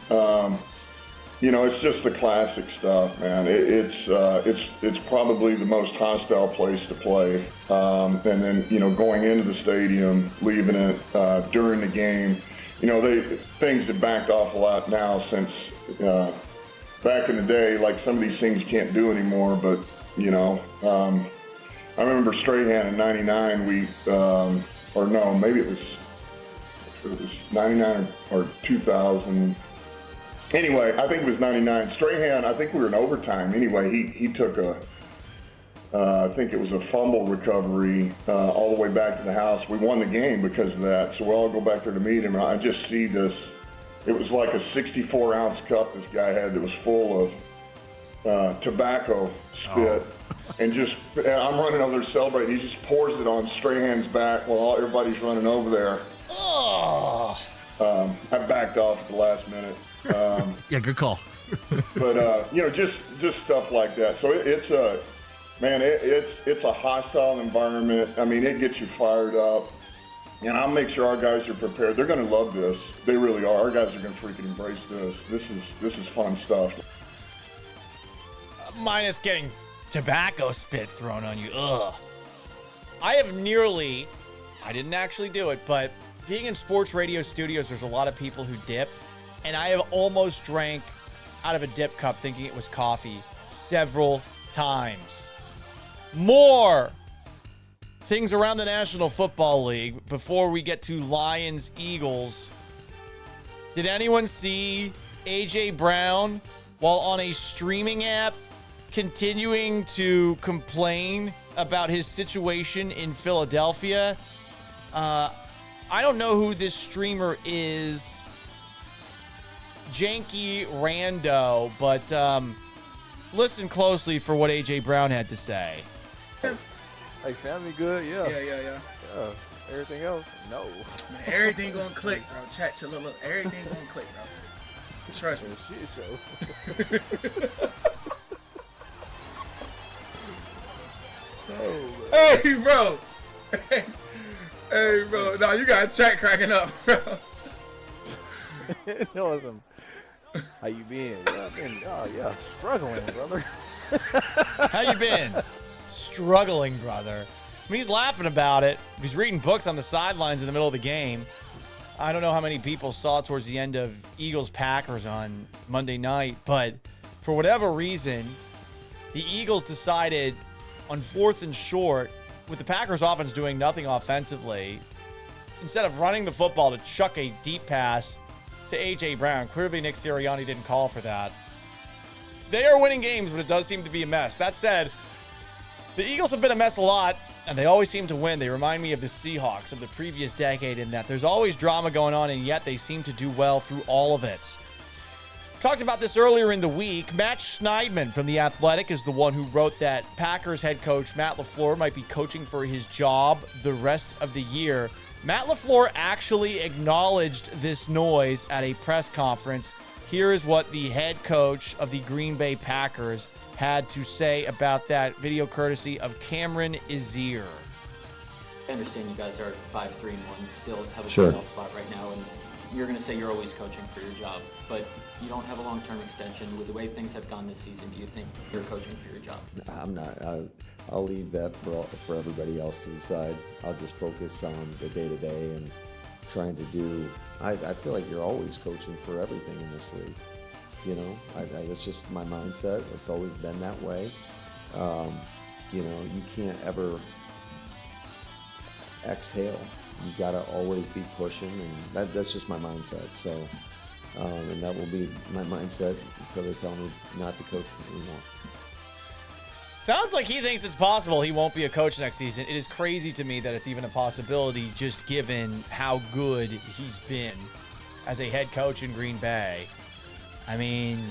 It's just the classic stuff, man. It's probably the most hostile place to play. And then, going into the stadium, leaving it during the game, things have backed off a lot now since back in the day. Like, some of these things you can't do anymore, but, I remember Strahan in 99, maybe it was 99 or 2000. Anyway, I think it was 99. Strahan, I think we were in overtime. Anyway, he took I think it was a fumble recovery all the way back to the house. We won the game because of that. So we all go back there to meet him. And I just see this. It was like a 64-ounce cup this guy had that was full of tobacco spit. And I'm running over there celebrating. He just pours it on Strahan's back while everybody's running over there. Oh. I backed off at the last minute. Yeah, good call. But just stuff like that. So it's a hostile environment. I mean, it gets you fired up. And I'll make sure our guys are prepared. They're going to love this. They really are. Our guys are going to freaking embrace this. This is fun stuff. Minus getting tobacco spit thrown on you. Ugh. I didn't actually do it, but being in sports radio studios, there's a lot of people who dip, and I have almost drank out of a dip cup thinking it was coffee several times. More things around the National Football League before we get to Lions-Eagles. Did anyone see A.J. Brown while on a streaming app continuing to complain about his situation in Philadelphia? I don't know who this streamer is, Janky Rando, but listen closely for what A.J. Brown had to say. Hey, family good? Yeah. Yeah. Everything else? No. Man, everything gonna click, bro. Chat to look. Everything gonna click, bro. Trust me. Shit show. Hey, bro. Hey, bro. No, you got a chat cracking up, bro. Awesome. How you been? Yeah, struggling, brother. How you been? Struggling, brother. I mean, he's laughing about it. He's reading books on the sidelines in the middle of the game. I don't know how many people saw towards the end of Eagles-Packers on Monday night, but for whatever reason, the Eagles decided on 4th and short, with the Packers offense doing nothing offensively, instead of running the football, to chuck a deep pass to A.J. Brown. Clearly, Nick Sirianni didn't call for that. They are winning games, but it does seem to be a mess. That said, the Eagles have been a mess a lot, and they always seem to win. They remind me of the Seahawks of the previous decade in that there's always drama going on, and yet they seem to do well through all of it. Talked about this earlier in the week. Matt Schneidman from The Athletic is the one who wrote that Packers head coach Matt LaFleur might be coaching for his job the rest of the year. Matt LaFleur actually acknowledged this noise at a press conference. Here is what the head coach of the Green Bay Packers had to say about that, video courtesy of Cameron Izier. I understand you guys are 5-3-1, still have a playoff spot right now, and you're going to say you're always coaching for your job, but you don't have a long-term extension. With the way things have gone this season, do you think you're coaching for your job? I'm not. I'll leave that for everybody else to decide. I'll just focus on the day-to-day and trying to do. I feel like you're always coaching for everything in this league. You know, that's just my mindset. It's always been that way. You know, you can't ever exhale. You got to always be pushing, and that's just my mindset. So, and that will be my mindset until they tell me not to coach anymore. Sounds like he thinks it's possible he won't be a coach next season. It is crazy to me that it's even a possibility, just given how good he's been as a head coach in Green Bay. I mean,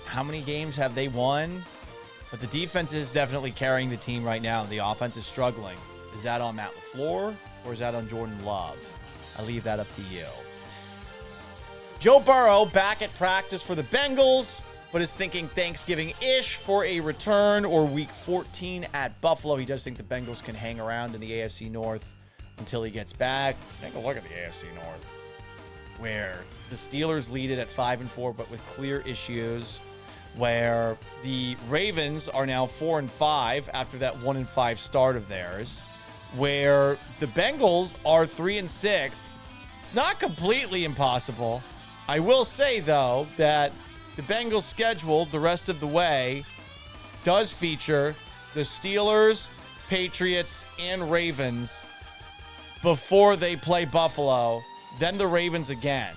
how many games have they won? But the defense is definitely carrying the team right now, and the offense is struggling. Is that on Matt LaFleur, or is that on Jordan Love? I leave that up to you. Joe Burrow back at practice for the Bengals, but is thinking Thanksgiving-ish for a return, or Week 14 at Buffalo. He does think the Bengals can hang around in the AFC North until he gets back. Take a look at the AFC North, where the Steelers lead it at 5-4, but with clear issues, where the Ravens are now 4-5 after that 1-5 start of theirs, where the Bengals are 3-6. It's not completely impossible. I will say, though, that the Bengals schedule the rest of the way does feature the Steelers, Patriots, and Ravens before they play Buffalo, then the Ravens again.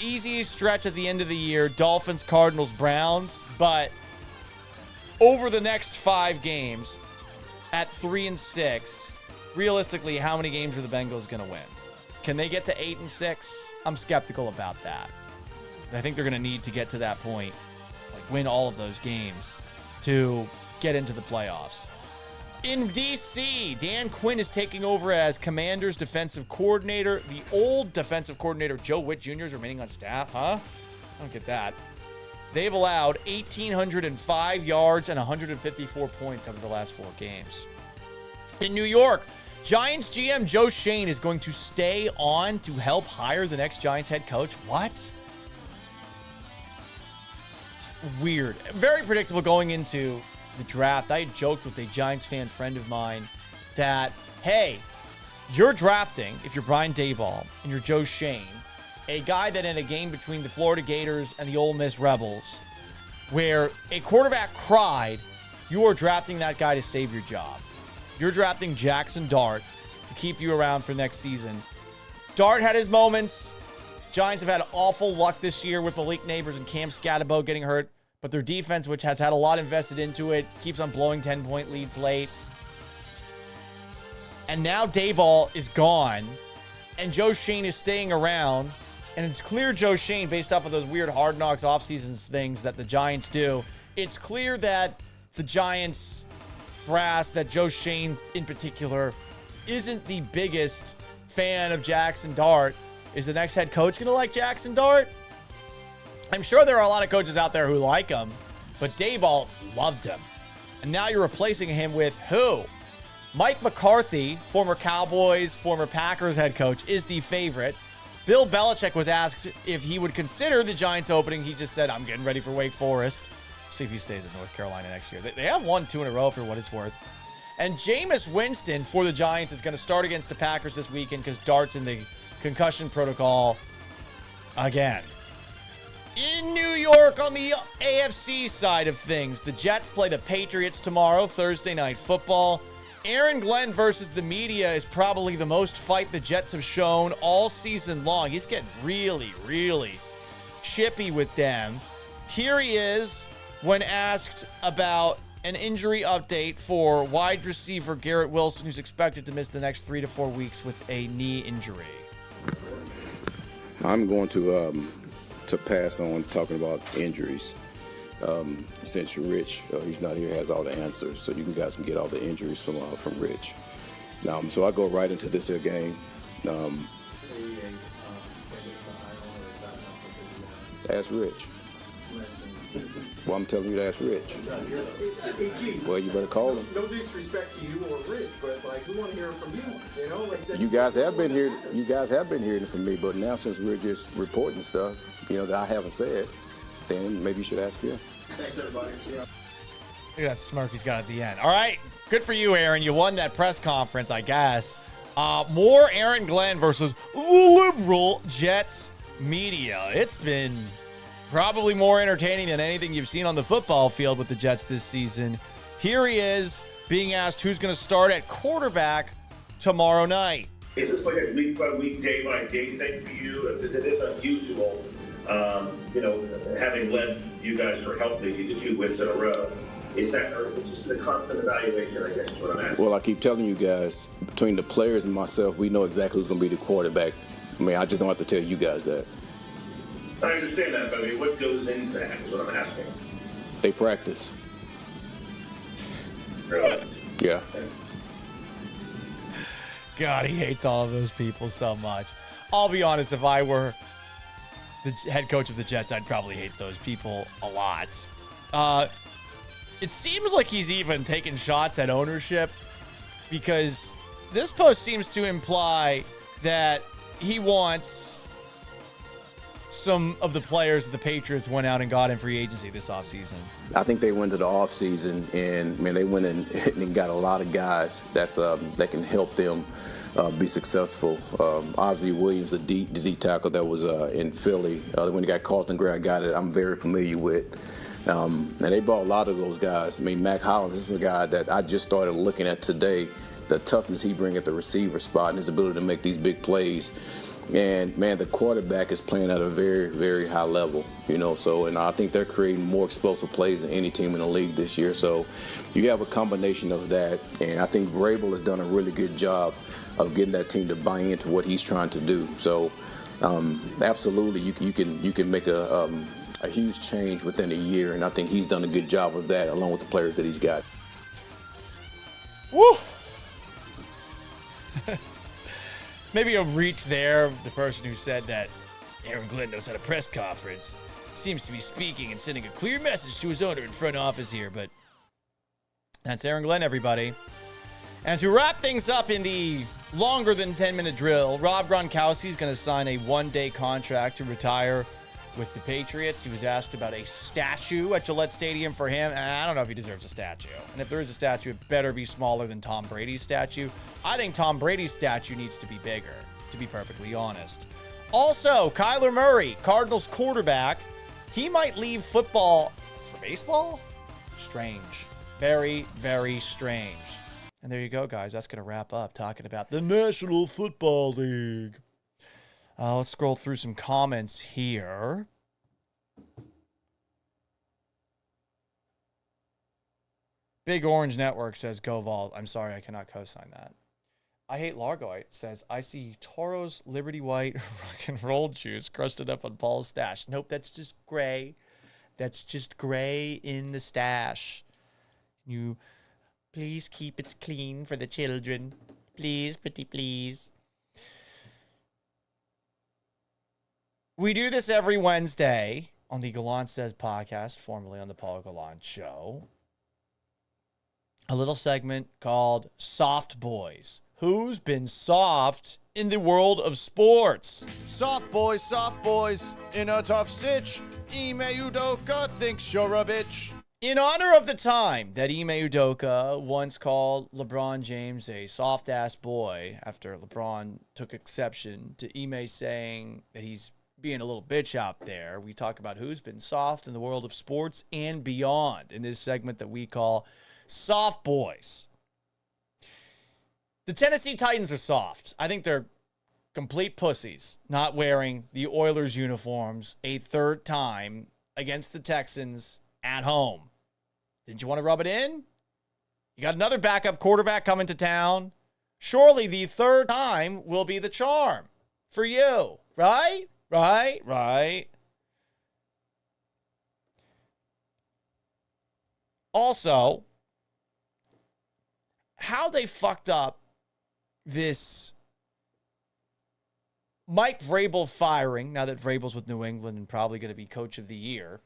Easy stretch at the end of the year, Dolphins, Cardinals, Browns, but over the next 5 games at 3-6, realistically, how many games are the Bengals going to win? Can they get to 8-6? I'm skeptical about that. I think they're going to need to get to that point, like win all of those games to get into the playoffs. In D.C., Dan Quinn is taking over as Commanders' defensive coordinator. The old defensive coordinator, Joe Witt Jr., is remaining on staff, huh? I don't get that. They've allowed 1,805 yards and 154 points over the last 4 games. In New York, Giants GM Joe Schoen is going to stay on to help hire the next Giants head coach. What? Weird. Very predictable going into the draft. I had joked with a Giants fan friend of mine that, hey, you're drafting, if you're Brian Daboll and you're Joe Schoen, a guy that in a game between the Florida Gators and the Ole Miss Rebels, where a quarterback cried, you are drafting that guy to save your job. You're drafting Jackson Dart to keep you around for next season. Dart had his moments. Giants have had awful luck this year with Malik Neighbors and Cam Scatterbo getting hurt, but their defense, which has had a lot invested into it, keeps on blowing 10-point leads late. And now Daboll is gone, and Joe Schoen is staying around, and it's clear Joe Schoen, based off of those weird Hard Knocks offseason things that the Giants do, it's clear that the Giants brass, that Joe Schoen in particular, isn't the biggest fan of Jackson Dart. Is the next head coach going to like Jackson Dart? I'm sure there are a lot of coaches out there who like him, but Daboll loved him. And now you're replacing him with who? Mike McCarthy, former Cowboys, former Packers head coach, is the favorite. Bill Belichick was asked if he would consider the Giants opening. He just said, I'm getting ready for Wake Forest. See if he stays in North Carolina next year. They have won 2 in a row for what it's worth. And Jameis Winston for the Giants is going to start against the Packers this weekend because Dart's in the concussion protocol again. In New York, on the AFC side of things, the Jets play the Patriots tomorrow, Thursday Night Football. Aaron Glenn versus the media is probably the most fight the Jets have shown all season long. He's getting really, really chippy with them. Here he is when asked about an injury update for wide receiver Garrett Wilson, who's expected to miss the next 3 to 4 weeks with a knee injury. I'm going to pass on talking about injuries. Since Rich, he's not here, has all the answers, so you guys can get all the injuries from Rich. So I go right into this game. Ask Rich. Well, I'm telling you to ask Rich. Well, you better call him. No disrespect to you or Rich, but like we want to hear from you. You know, like you guys have been here. You guys have been hearing from me, but now since we're just reporting stuff, that I haven't said, then maybe you should ask him. Thanks, everybody. Look at that smirk he's got at the end. All right, good for you, Aaron. You won that press conference, I guess. More Aaron Glenn versus the liberal Jets media. It's been probably more entertaining than anything you've seen on the football field with the Jets this season. Here he is being asked who's going to start at quarterback tomorrow night. Is this like a week-by-week, day-by-day thing for you? Because it is unusual, having led you guys for help leading to 2 wins in a row. Is that or just the constant evaluation, I guess, is what I'm asking? Well, I keep telling you guys, between the players and myself, we know exactly who's going to be the quarterback. I mean, I just don't have to tell you guys that. I understand that, but I mean, what goes into that is what I'm asking. They practice. Really? Yeah. God, he hates all of those people so much. I'll be honest, if I were the head coach of the Jets, I'd probably hate those people a lot. It seems like he's even taking shots at ownership because this post seems to imply that he wants some of the players that the Patriots went out and got in free agency this offseason. I think they went to the offseason and, man, they went in and got a lot of guys that can help them be successful. Obviously, Williams, the D tackle that was in Philly, when he got Carlton Gray, a guy that I'm very familiar with. And they bought a lot of those guys. I mean, Mac Hollins, this is a guy that I just started looking at today, the toughness he brings at the receiver spot and his ability to make these big plays. And, man, the quarterback is playing at a very, very high level, so, and I think they're creating more explosive plays than any team in the league this year. So you have a combination of that, and I think Vrabel has done a really good job of getting that team to buy into what he's trying to do. So, absolutely, you can make a huge change within a year, and I think he's done a good job of that along with the players that he's got. Woo! Maybe a reach there. The person who said that Aaron Glenn knows how to press conference seems to be speaking and sending a clear message to his owner in front office here, but that's Aaron Glenn, everybody. And to wrap things up in the longer than 10-minute drill, Rob Gronkowski is going to sign a 1-day contract to retire with the Patriots. He was asked about a statue at Gillette Stadium for him. I don't know if he deserves a statue. And if there is a statue, it better be smaller than Tom Brady's statue. I think Tom Brady's statue needs to be bigger, to be perfectly honest. Also, Kyler Murray, Cardinals quarterback, he might leave football for baseball? Strange. Very, very strange. And there you go, guys. That's going to wrap up talking about the National Football League. Let's scroll through some comments here. Big Orange Network says, go Vols. I'm sorry, I cannot co-sign that. I Hate Largoite says, I see Toro's Liberty White rock and roll juice crusted up on Paul's stash. Nope, that's just gray. That's just gray in the stash. You please keep it clean for the children. Please, pretty please. We do this every Wednesday on the Gallant Says podcast, formerly on the Paul Gallant Show. A little segment called Soft Boys. Who's been soft in the world of sports? Soft boys, in a tough sitch. Ime Udoka thinks you're a bitch. In honor of the time that Ime Udoka once called LeBron James a soft-ass boy after LeBron took exception to Ime saying that he's being a little bitch out there, we talk about who's been soft in the world of sports and beyond in this segment that we call Soft Boys. The Tennessee Titans are soft. I think they're complete pussies not wearing the Oilers uniforms a third time against the Texans at home. Didn't you want to rub it in? You got another backup quarterback coming to town. Surely the third time will be the charm for you, right? Right. Also, how they fucked up this Mike Vrabel firing, now that Vrabel's with New England and probably going to be coach of the year,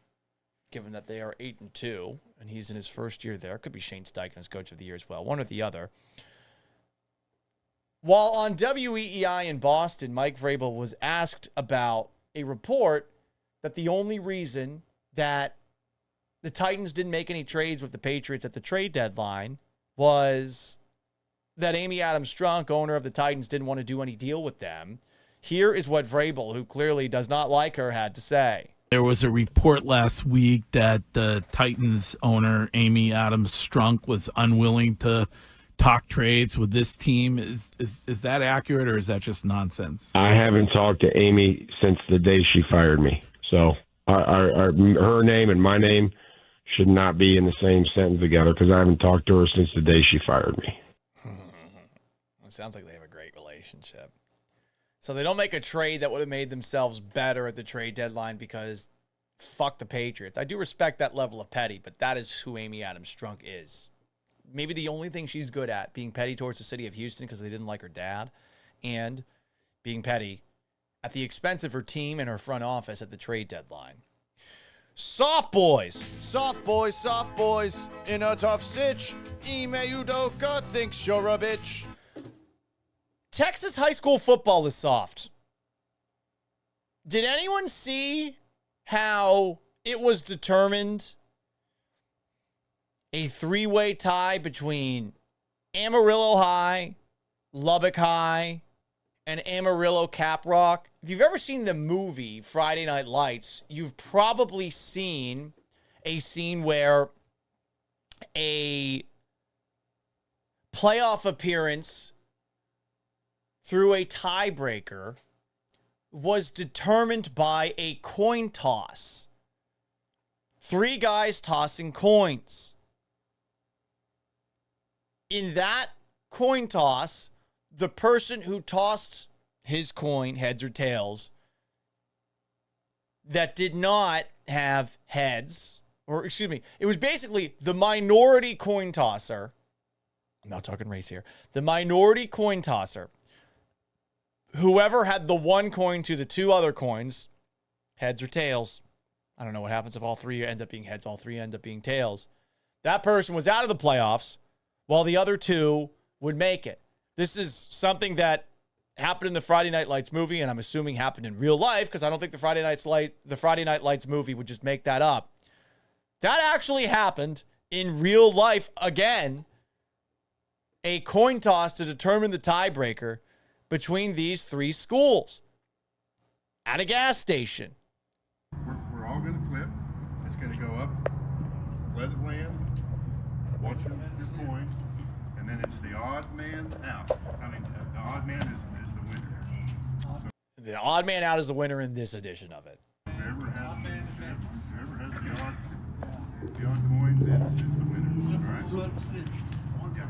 given that they are 8-2, and he's in his first year there. Could be Shane Steichen as coach of the year as well, one or the other. While on WEEI in Boston, Mike Vrabel was asked about a report that the only reason that the Titans didn't make any trades with the Patriots at the trade deadline was that Amy Adams Strunk, owner of the Titans, didn't want to do any deal with them. Here is what Vrabel, who clearly does not like her, had to say. There was a report last week that the Titans owner, Amy Adams Strunk, was unwilling to talk trades with this team. Is that accurate, or is that just nonsense? I haven't talked to Amy since the day she fired me. So her name and my name should not be in the same sentence together because I haven't talked to her since the day she fired me. It sounds like they have a great relationship. So they don't make a trade that would have made themselves better at the trade deadline because fuck the Patriots. I do respect that level of petty, but that is who Amy Adams Strunk is. Maybe the only thing she's good at, being petty towards the city of Houston because they didn't like her dad, and being petty at the expense of her team and her front office at the trade deadline. Soft boys, in a tough sitch. Ime Udoka thinks you're a bitch. Texas high school football is soft. Did anyone see how it was determined a three-way tie between Amarillo High, Lubbock High, and Amarillo Caprock? If you've ever seen the movie Friday Night Lights, you've probably seen a scene where a playoff appearance through a tiebreaker was determined by a coin toss. 3 guys tossing coins. In that coin toss, the person who tossed his coin, heads or tails, that did not have heads, or excuse me, it was basically the minority coin tosser. I'm not talking race here. The minority coin tosser, whoever had the one coin to the 2 other coins, heads or tails, I don't know what happens if all 3 end up being heads, all 3 end up being tails, that person was out of the playoffs while the other 2 would make it. This is something that happened in the Friday Night Lights movie, and I'm assuming happened in real life because I don't think the Friday Night Lights movie would just make that up. That actually happened in real life again. A coin toss to determine the tiebreaker between these 3 schools at a gas station. We're all going to flip. It's going to go up, let it land, watch your coin, and then it's the odd man out. I mean, the odd man is the winner. So the odd man out is the winner in this edition of it. Whoever has the odd coins is the winner. All right? Okay.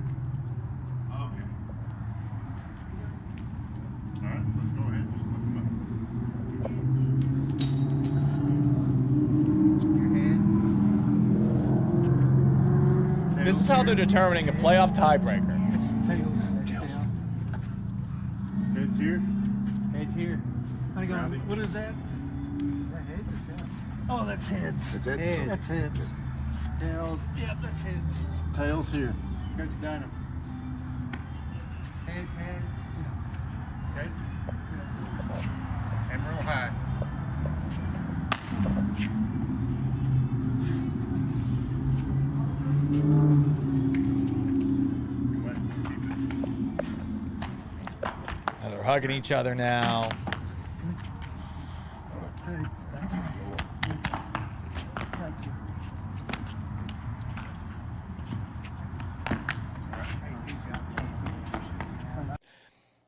All right, let's go ahead. Just look them up. This is how they're determining a playoff tiebreaker. Tails. Heads here. Heads here. Hang on. What is that? Heads or tails? Oh, that's heads. That's heads. That's heads. Tails. Yep, that's heads. Tails here. Coach Diner. Heads. Okay. And real high. Now they're hugging each other now.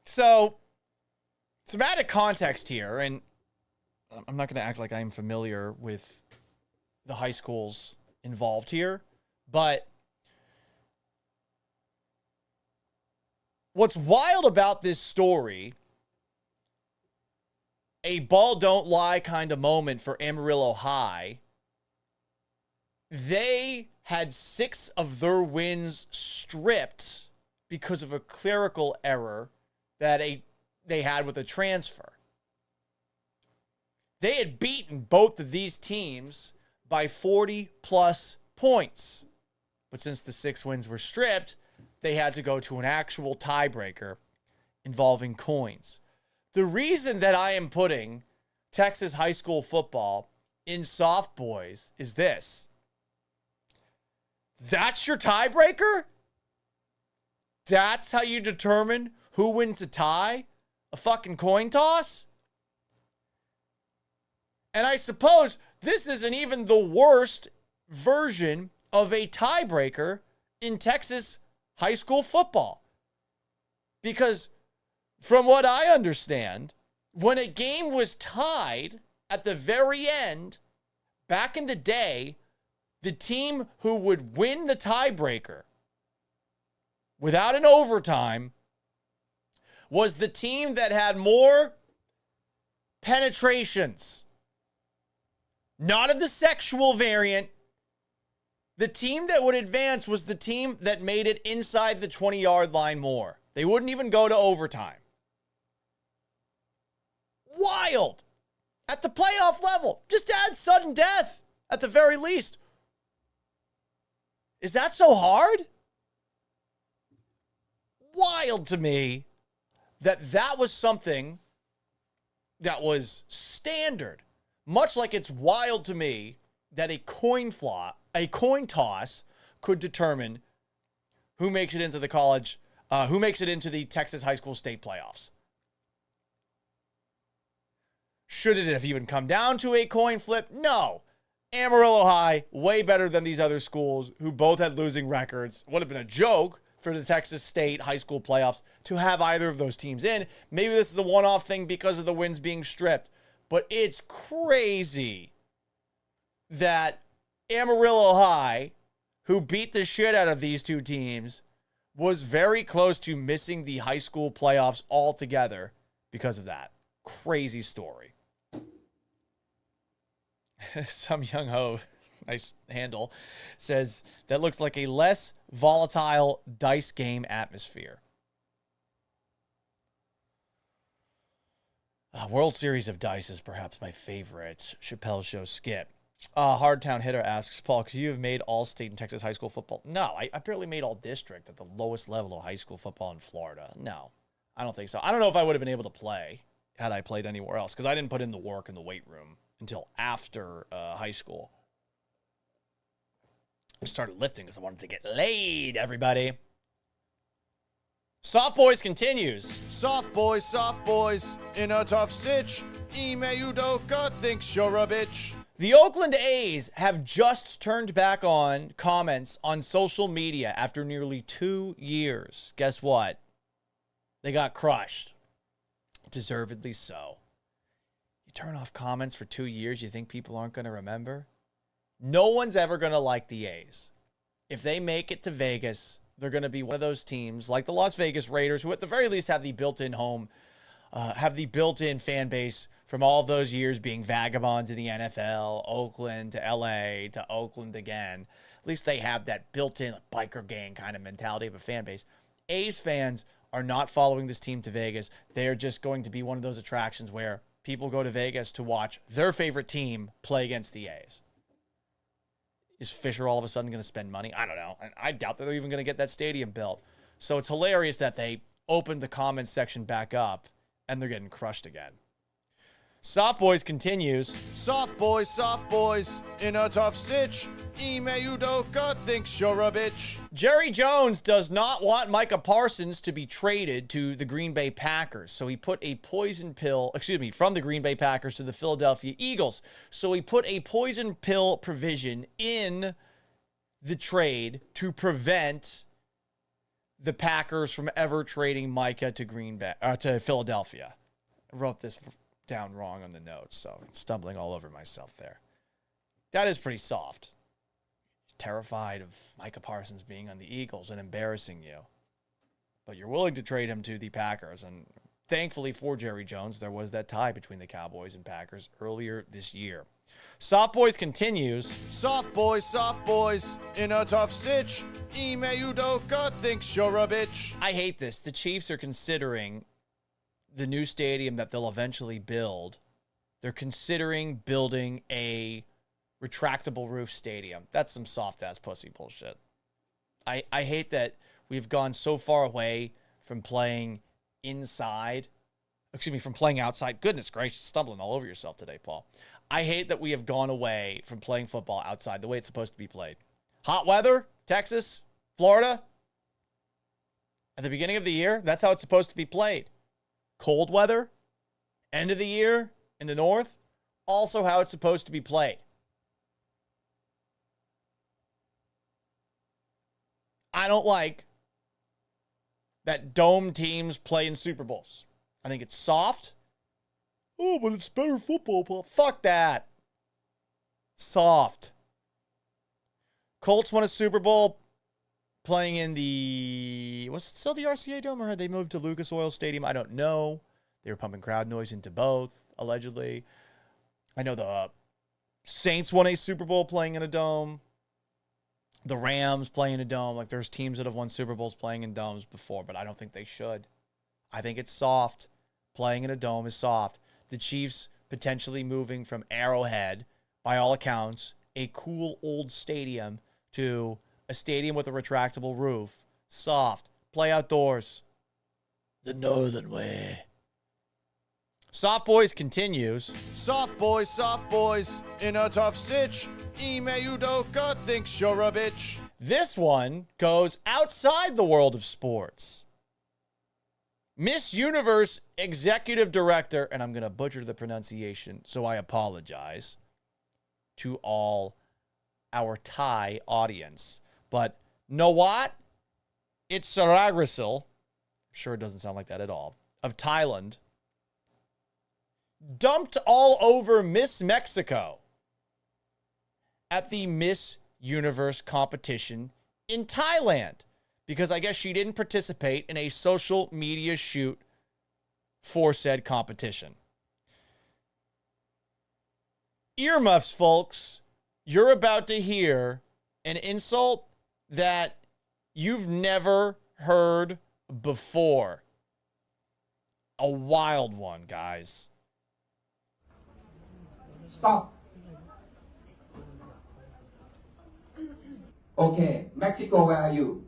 So, some added context here, and I'm not going to act like I'm familiar with the high schools involved here, but what's wild about this story, a ball don't lie kind of moment for Amarillo High, they had 6 of their wins stripped because of a clerical error that they had with a transfer. They had beaten both of these teams by 40-plus points. But since the 6 wins were stripped, they had to go to an actual tiebreaker involving coins. The reason that I am putting Texas high school football in soft boys is this. That's your tiebreaker? That's how you determine who wins a tie? A fucking coin toss? And I suppose this isn't even the worst version of a tiebreaker in Texas high school football. Because from what I understand, when a game was tied at the very end, back in the day, the team who would win the tiebreaker without an overtime was the team that had more penetrations. Not of the sexual variant. The team that would advance was the team that made it inside the 20-yard line more. They wouldn't even go to overtime. Wild. At the playoff level. Just add sudden death at the very least. Is that so hard? Wild to me that was something that was standard. Much like it's wild to me that a coin toss could determine who makes it into the Texas high school state playoffs. Should it have even come down to a coin flip? No. Amarillo High, way better than these other schools who both had losing records. Would have been a joke for the Texas State high school playoffs to have either of those teams in. Maybe this is a one-off thing because of the wins being stripped. But it's crazy that Amarillo High, who beat the shit out of these two teams, was very close to missing the high school playoffs altogether because of that. Crazy story. Some young ho, nice handle, says that looks like a less volatile dice game atmosphere. World Series of Dice is perhaps my favorite Chappelle Show skit. Hardtown Hitter asks, Paul, could you have made All-State in Texas high school football? No, I barely made All-District at the lowest level of high school football in Florida. No, I don't think so. I don't know if I would have been able to play had I played anywhere else because I didn't put in the work in the weight room until after high school. I started lifting because I wanted to get laid, everybody. Soft Boys continues. Soft boys, in a tough sitch. Ime Udoka thinks you're a bitch. The Oakland A's have just turned back on comments on social media after nearly 2 years. Guess what? They got crushed. Deservedly so. You turn off comments for 2 years, you think people aren't going to remember? No one's ever going to like the A's. If they make it to Vegas, they're going to be one of those teams like the Las Vegas Raiders, who at the very least have the built-in fan base from all those years being vagabonds in the NFL, Oakland to LA to Oakland again. At least they have that built-in biker gang kind of mentality of a fan base. A's fans are not following this team to Vegas. They are just going to be one of those attractions where people go to Vegas to watch their favorite team play against the A's. Is Fisher all of a sudden going to spend money? I don't know. And I doubt that they're even going to get that stadium built. So it's hilarious that they opened the comments section back up and they're getting crushed again. Soft Boys continues. Soft boys, in a tough sitch. Ime Udoka thinks you're a bitch. Jerry Jones does not want Micah Parsons to be traded to the Green Bay Packers. So he put a poison pill, from the Green Bay Packers to the Philadelphia Eagles. So he put a poison pill provision in the trade to prevent the Packers from ever trading Micah to Philadelphia. I wrote this down wrong on the notes, so I'm stumbling all over myself there. That is pretty soft. Terrified of Micah Parsons being on the Eagles and embarrassing you. But you're willing to trade him to the Packers. And thankfully for Jerry Jones, there was that tie between the Cowboys and Packers earlier this year. Soft Boys continues. Soft boys, in a tough sitch. Ime Udoka thinks you're a bitch. I hate this. The Chiefs are considering the new stadium that they'll eventually build. They're considering building a retractable roof stadium. That's some soft-ass pussy bullshit. I hate that we've gone so far away from playing inside. From playing outside. Goodness gracious, stumbling all over yourself today, Paul. I hate that we have gone away from playing football outside the way it's supposed to be played. Hot weather, Texas, Florida. At the beginning of the year, that's how it's supposed to be played. Cold weather, end of the year in the north, also how it's supposed to be played. I don't like that dome teams play in Super Bowls. I think it's soft. Oh, but it's better football, Paul. Fuck that. Soft. Colts won a Super Bowl playing in the... Was it still the RCA Dome, or had they moved to Lucas Oil Stadium? I don't know. They were pumping crowd noise into both, allegedly. I know the Saints won a Super Bowl playing in a dome. The Rams play in a dome. Like, there's teams that have won Super Bowls playing in domes before, but I don't think they should. I think it's soft. Playing in a dome is soft. The Chiefs potentially moving from Arrowhead, by all accounts, a cool old stadium, to a stadium with a retractable roof. Soft. Play outdoors. The Northern way. Soft Boys continues. Soft boys, in a tough sitch. Ime Udoka thinks you're a bitch. This one goes outside the world of sports. Miss Universe Executive Director, and I'm going to butcher the pronunciation, so I apologize to all our Thai audience. But know what? It's Saragrasil, I'm sure it doesn't sound like that at all, of Thailand, dumped all over Miss Mexico at the Miss Universe competition in Thailand, because I guess she didn't participate in a social media shoot for said competition. Earmuffs, folks. You're about to hear an insult that you've never heard before. A wild one, guys. Stop. Okay, Mexico, where are you?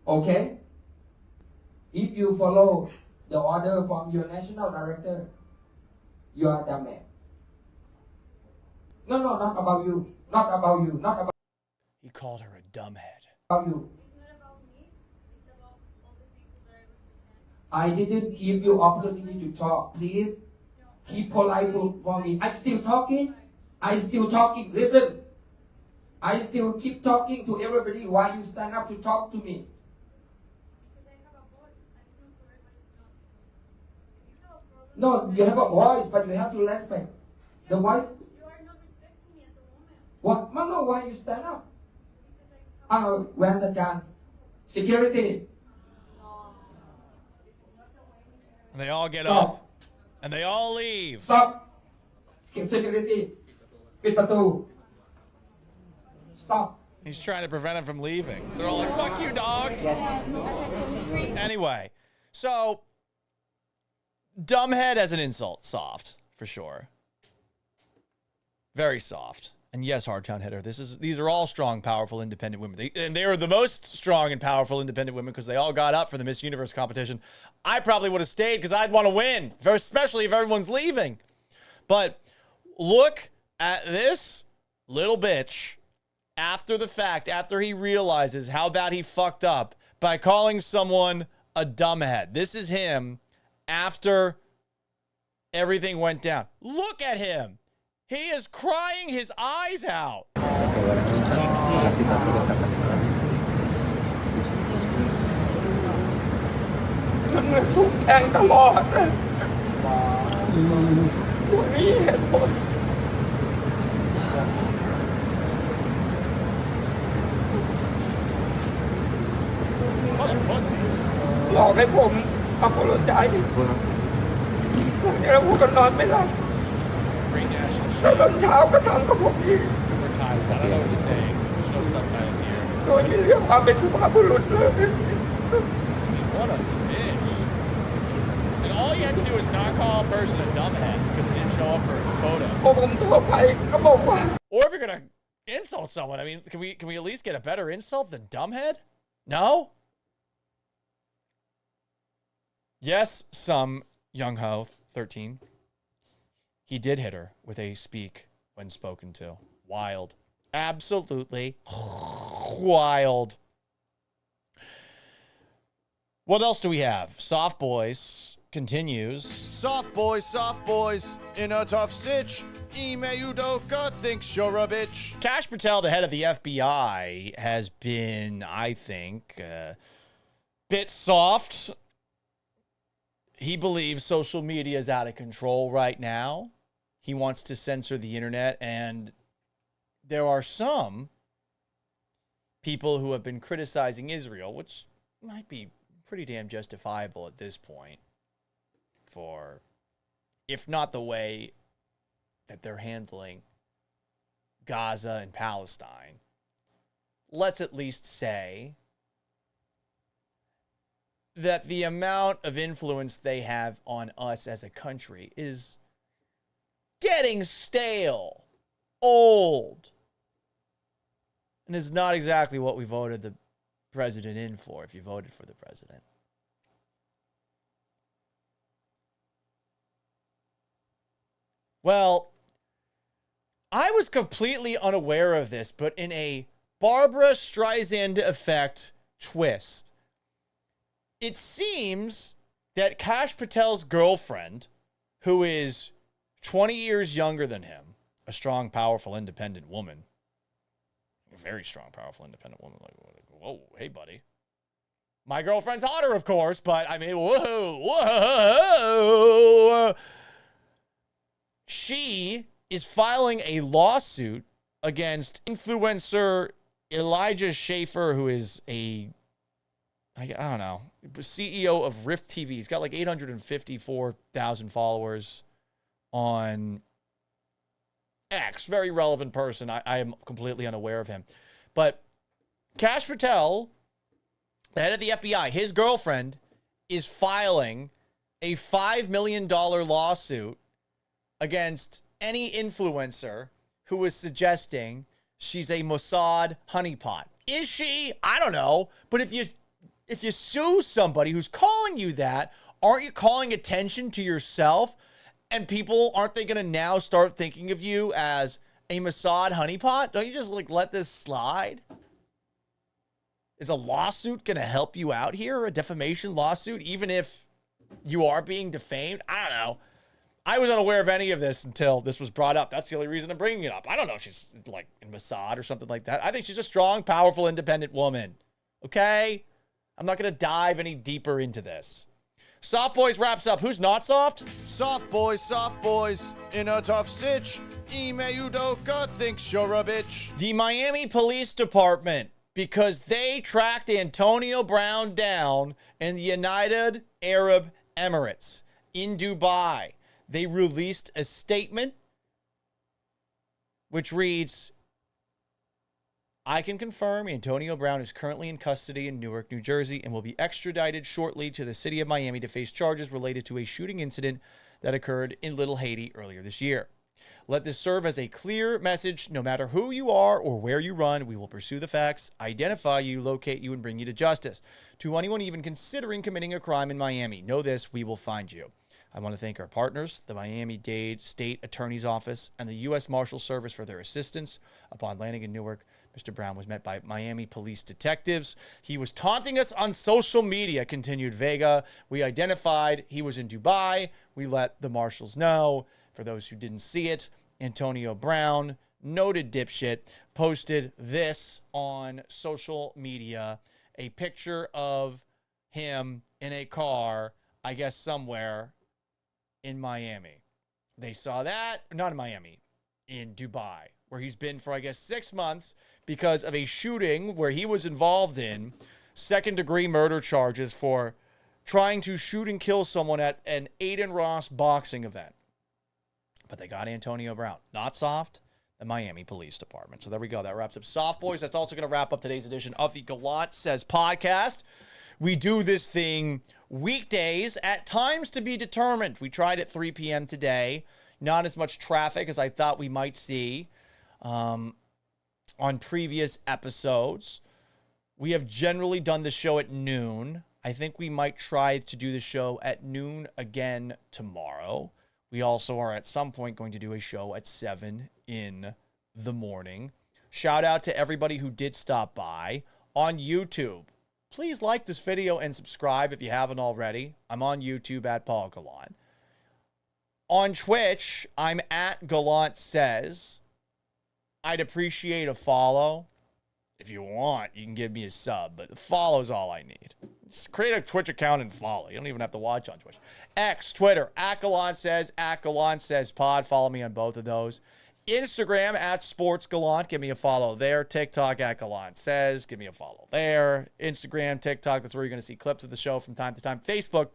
Okay? If you follow the order from your national director, you are the man. No, not about you. Not about you. Not about He called her a dumbhead. About you. I didn't give you opportunity to talk. Please keep polite for me. I still talking. Listen. I still keep talking to everybody. Why you stand up to talk to me? No, you have a voice, but you have to respect the voice. You are not respecting me as a woman. What? No, why you stand up? Where's the gun? Security. And they all get up. And they all leave. Stop. Security.ปิดประตู Stop. He's trying to prevent him from leaving. They're all like, fuck you, dog. Anyway, so dumbhead as an insult. Soft, for sure. Very soft. And yes, Hardtown Hitter. These are all strong, powerful, independent women. They are the most strong and powerful independent women because they all got up for the Miss Universe competition. I probably would have stayed because I'd want to win, especially if everyone's leaving. But look at this little bitch after the fact, after he realizes how bad he fucked up by calling someone a dumbhead. This is him after everything went down. Look at him. He is crying his eyes out. มันถูกแทงตลอดไม่มีเหตุผลหลอกให้ผมเอาคนละใจวันนี้เราพูดกันนอนไม่หลับแล้วตอนเช้าก็ทำกับผมอีกโดยมีเรื่องความเป็นสุภาพบุรุษเลย What a bitch. And all you had to do is not call a person a dumbhead because they didn't show up for a photo. Or if you're going to insult someone, I mean, can we at least get a better insult than dumbhead? No? Yes, some young ho, 13. He did hit her with a speak when spoken to. Wild. Absolutely wild. What else do we have? Soft Boys continues. Soft boys, in a tough sitch. Ime Udoka thinks you're a bitch. Kash Patel, the head of the FBI, has been, I think, bit soft. He believes social media is out of control right now. He wants to censor the internet, and there are some people who have been criticizing Israel, which might be pretty damn justifiable at this point, for, if not the way that they're handling Gaza and Palestine, let's at least say that the amount of influence they have on us as a country is getting stale, old, and is not exactly what we voted the president in for, if you voted for the president. Well, I was completely unaware of this, but in a Barbara Streisand effect twist, it seems that Kash Patel's girlfriend, who is 20 years younger than him, a strong, powerful, independent woman, a very strong, powerful, independent woman, like, whoa, hey, buddy. My girlfriend's hotter, of course, but I mean, whoa. She is filing a lawsuit against influencer Elijah Schaefer, who is I don't know, CEO of Rift TV. He's got like 854,000 followers on X. Very relevant person. I am completely unaware of him. But Kash Patel, the head of the FBI, his girlfriend is filing a $5 million lawsuit against any influencer who is suggesting she's a Mossad honeypot. Is she? I don't know. But if you sue somebody who's calling you that, aren't you calling attention to yourself? And people, aren't they going to now start thinking of you as a Mossad honeypot? Don't you just like let this slide? Is a lawsuit going to help you out here? A defamation lawsuit, even if you are being defamed? I don't know. I was unaware of any of this until this was brought up. That's the only reason I'm bringing it up. I don't know if she's like in Mossad or something like that. I think she's a strong, powerful, independent woman. Okay? I'm not going to dive any deeper into this. Soft Boys wraps up. Who's not soft? Soft boys, in a tough sitch. Ime Udoka thinks you're a bitch. The Miami Police Department, because they tracked Antonio Brown down in the United Arab Emirates in Dubai. They released a statement which reads, I can confirm Antonio Brown is currently in custody in Newark, New Jersey, and will be extradited shortly to the city of Miami to face charges related to a shooting incident that occurred in Little Haiti earlier this year. Let this serve as a clear message. No matter who you are or where you run, we will pursue the facts, identify you, locate you, and bring you to justice. To anyone even considering committing a crime in Miami, know this, we will find you. I want to thank our partners, the Miami-Dade State Attorney's Office and the U.S. Marshal Service for their assistance. Upon landing in Newark, Mr. Brown was met by Miami police detectives. He was taunting us on social media, continued Vega. We identified he was in Dubai. We let the marshals know. For those who didn't see it, Antonio Brown, noted dipshit, posted this on social media, a picture of him in a car, I guess somewhere in Miami. They saw that, not in Miami, in Dubai, where he's been for, I guess, 6 months because of a shooting where he was involved in second-degree murder charges for trying to shoot and kill someone at an Aiden Ross boxing event. But they got Antonio Brown. Not soft, the Miami Police Department. So there we go. That wraps up Soft Boys. That's also going to wrap up today's edition of the Gallant Says podcast. We do this thing weekdays, at times to be determined. We tried at 3 p.m. today. Not as much traffic as I thought we might see on previous episodes. We have generally done the show at noon. I think we might try to do the show at noon again tomorrow. We also are at some point going to do a show at 7 in the morning. Shout out to everybody who did stop by on YouTube. please like this video and subscribe if you haven't already. I'm on YouTube at Paul Gallant. On Twitch, I'm at Gallant Says. I'd appreciate a follow. If you want, you can give me a sub, but the follow's all I need. Just create a Twitch account and follow. You don't even have to watch on Twitch. X, Twitter, at Gallant Says Pod. Follow me on both of those. Instagram, at Sports Gallant. Give me a follow there. TikTok, at Gallant Says. Give me a follow there. Instagram, TikTok. That's where you're going to see clips of the show from time to time. Facebook,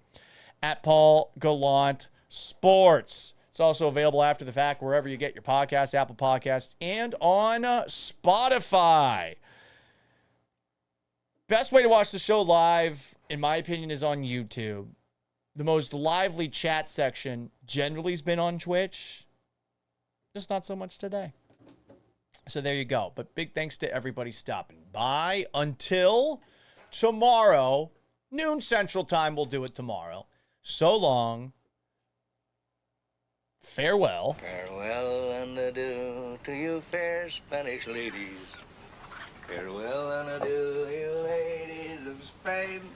at Paul Gallant Sports. It's also available after the fact wherever you get your podcasts, Apple Podcasts, and on Spotify. Best way to watch the show live, in my opinion, is on YouTube. The most lively chat section generally has been on Twitch. Just not so much today. So there you go. But big thanks to everybody stopping by. Until tomorrow, noon Central Time, we'll do it tomorrow. So long. Farewell. Farewell and adieu to you fair Spanish ladies. Farewell and adieu, you ladies of Spain.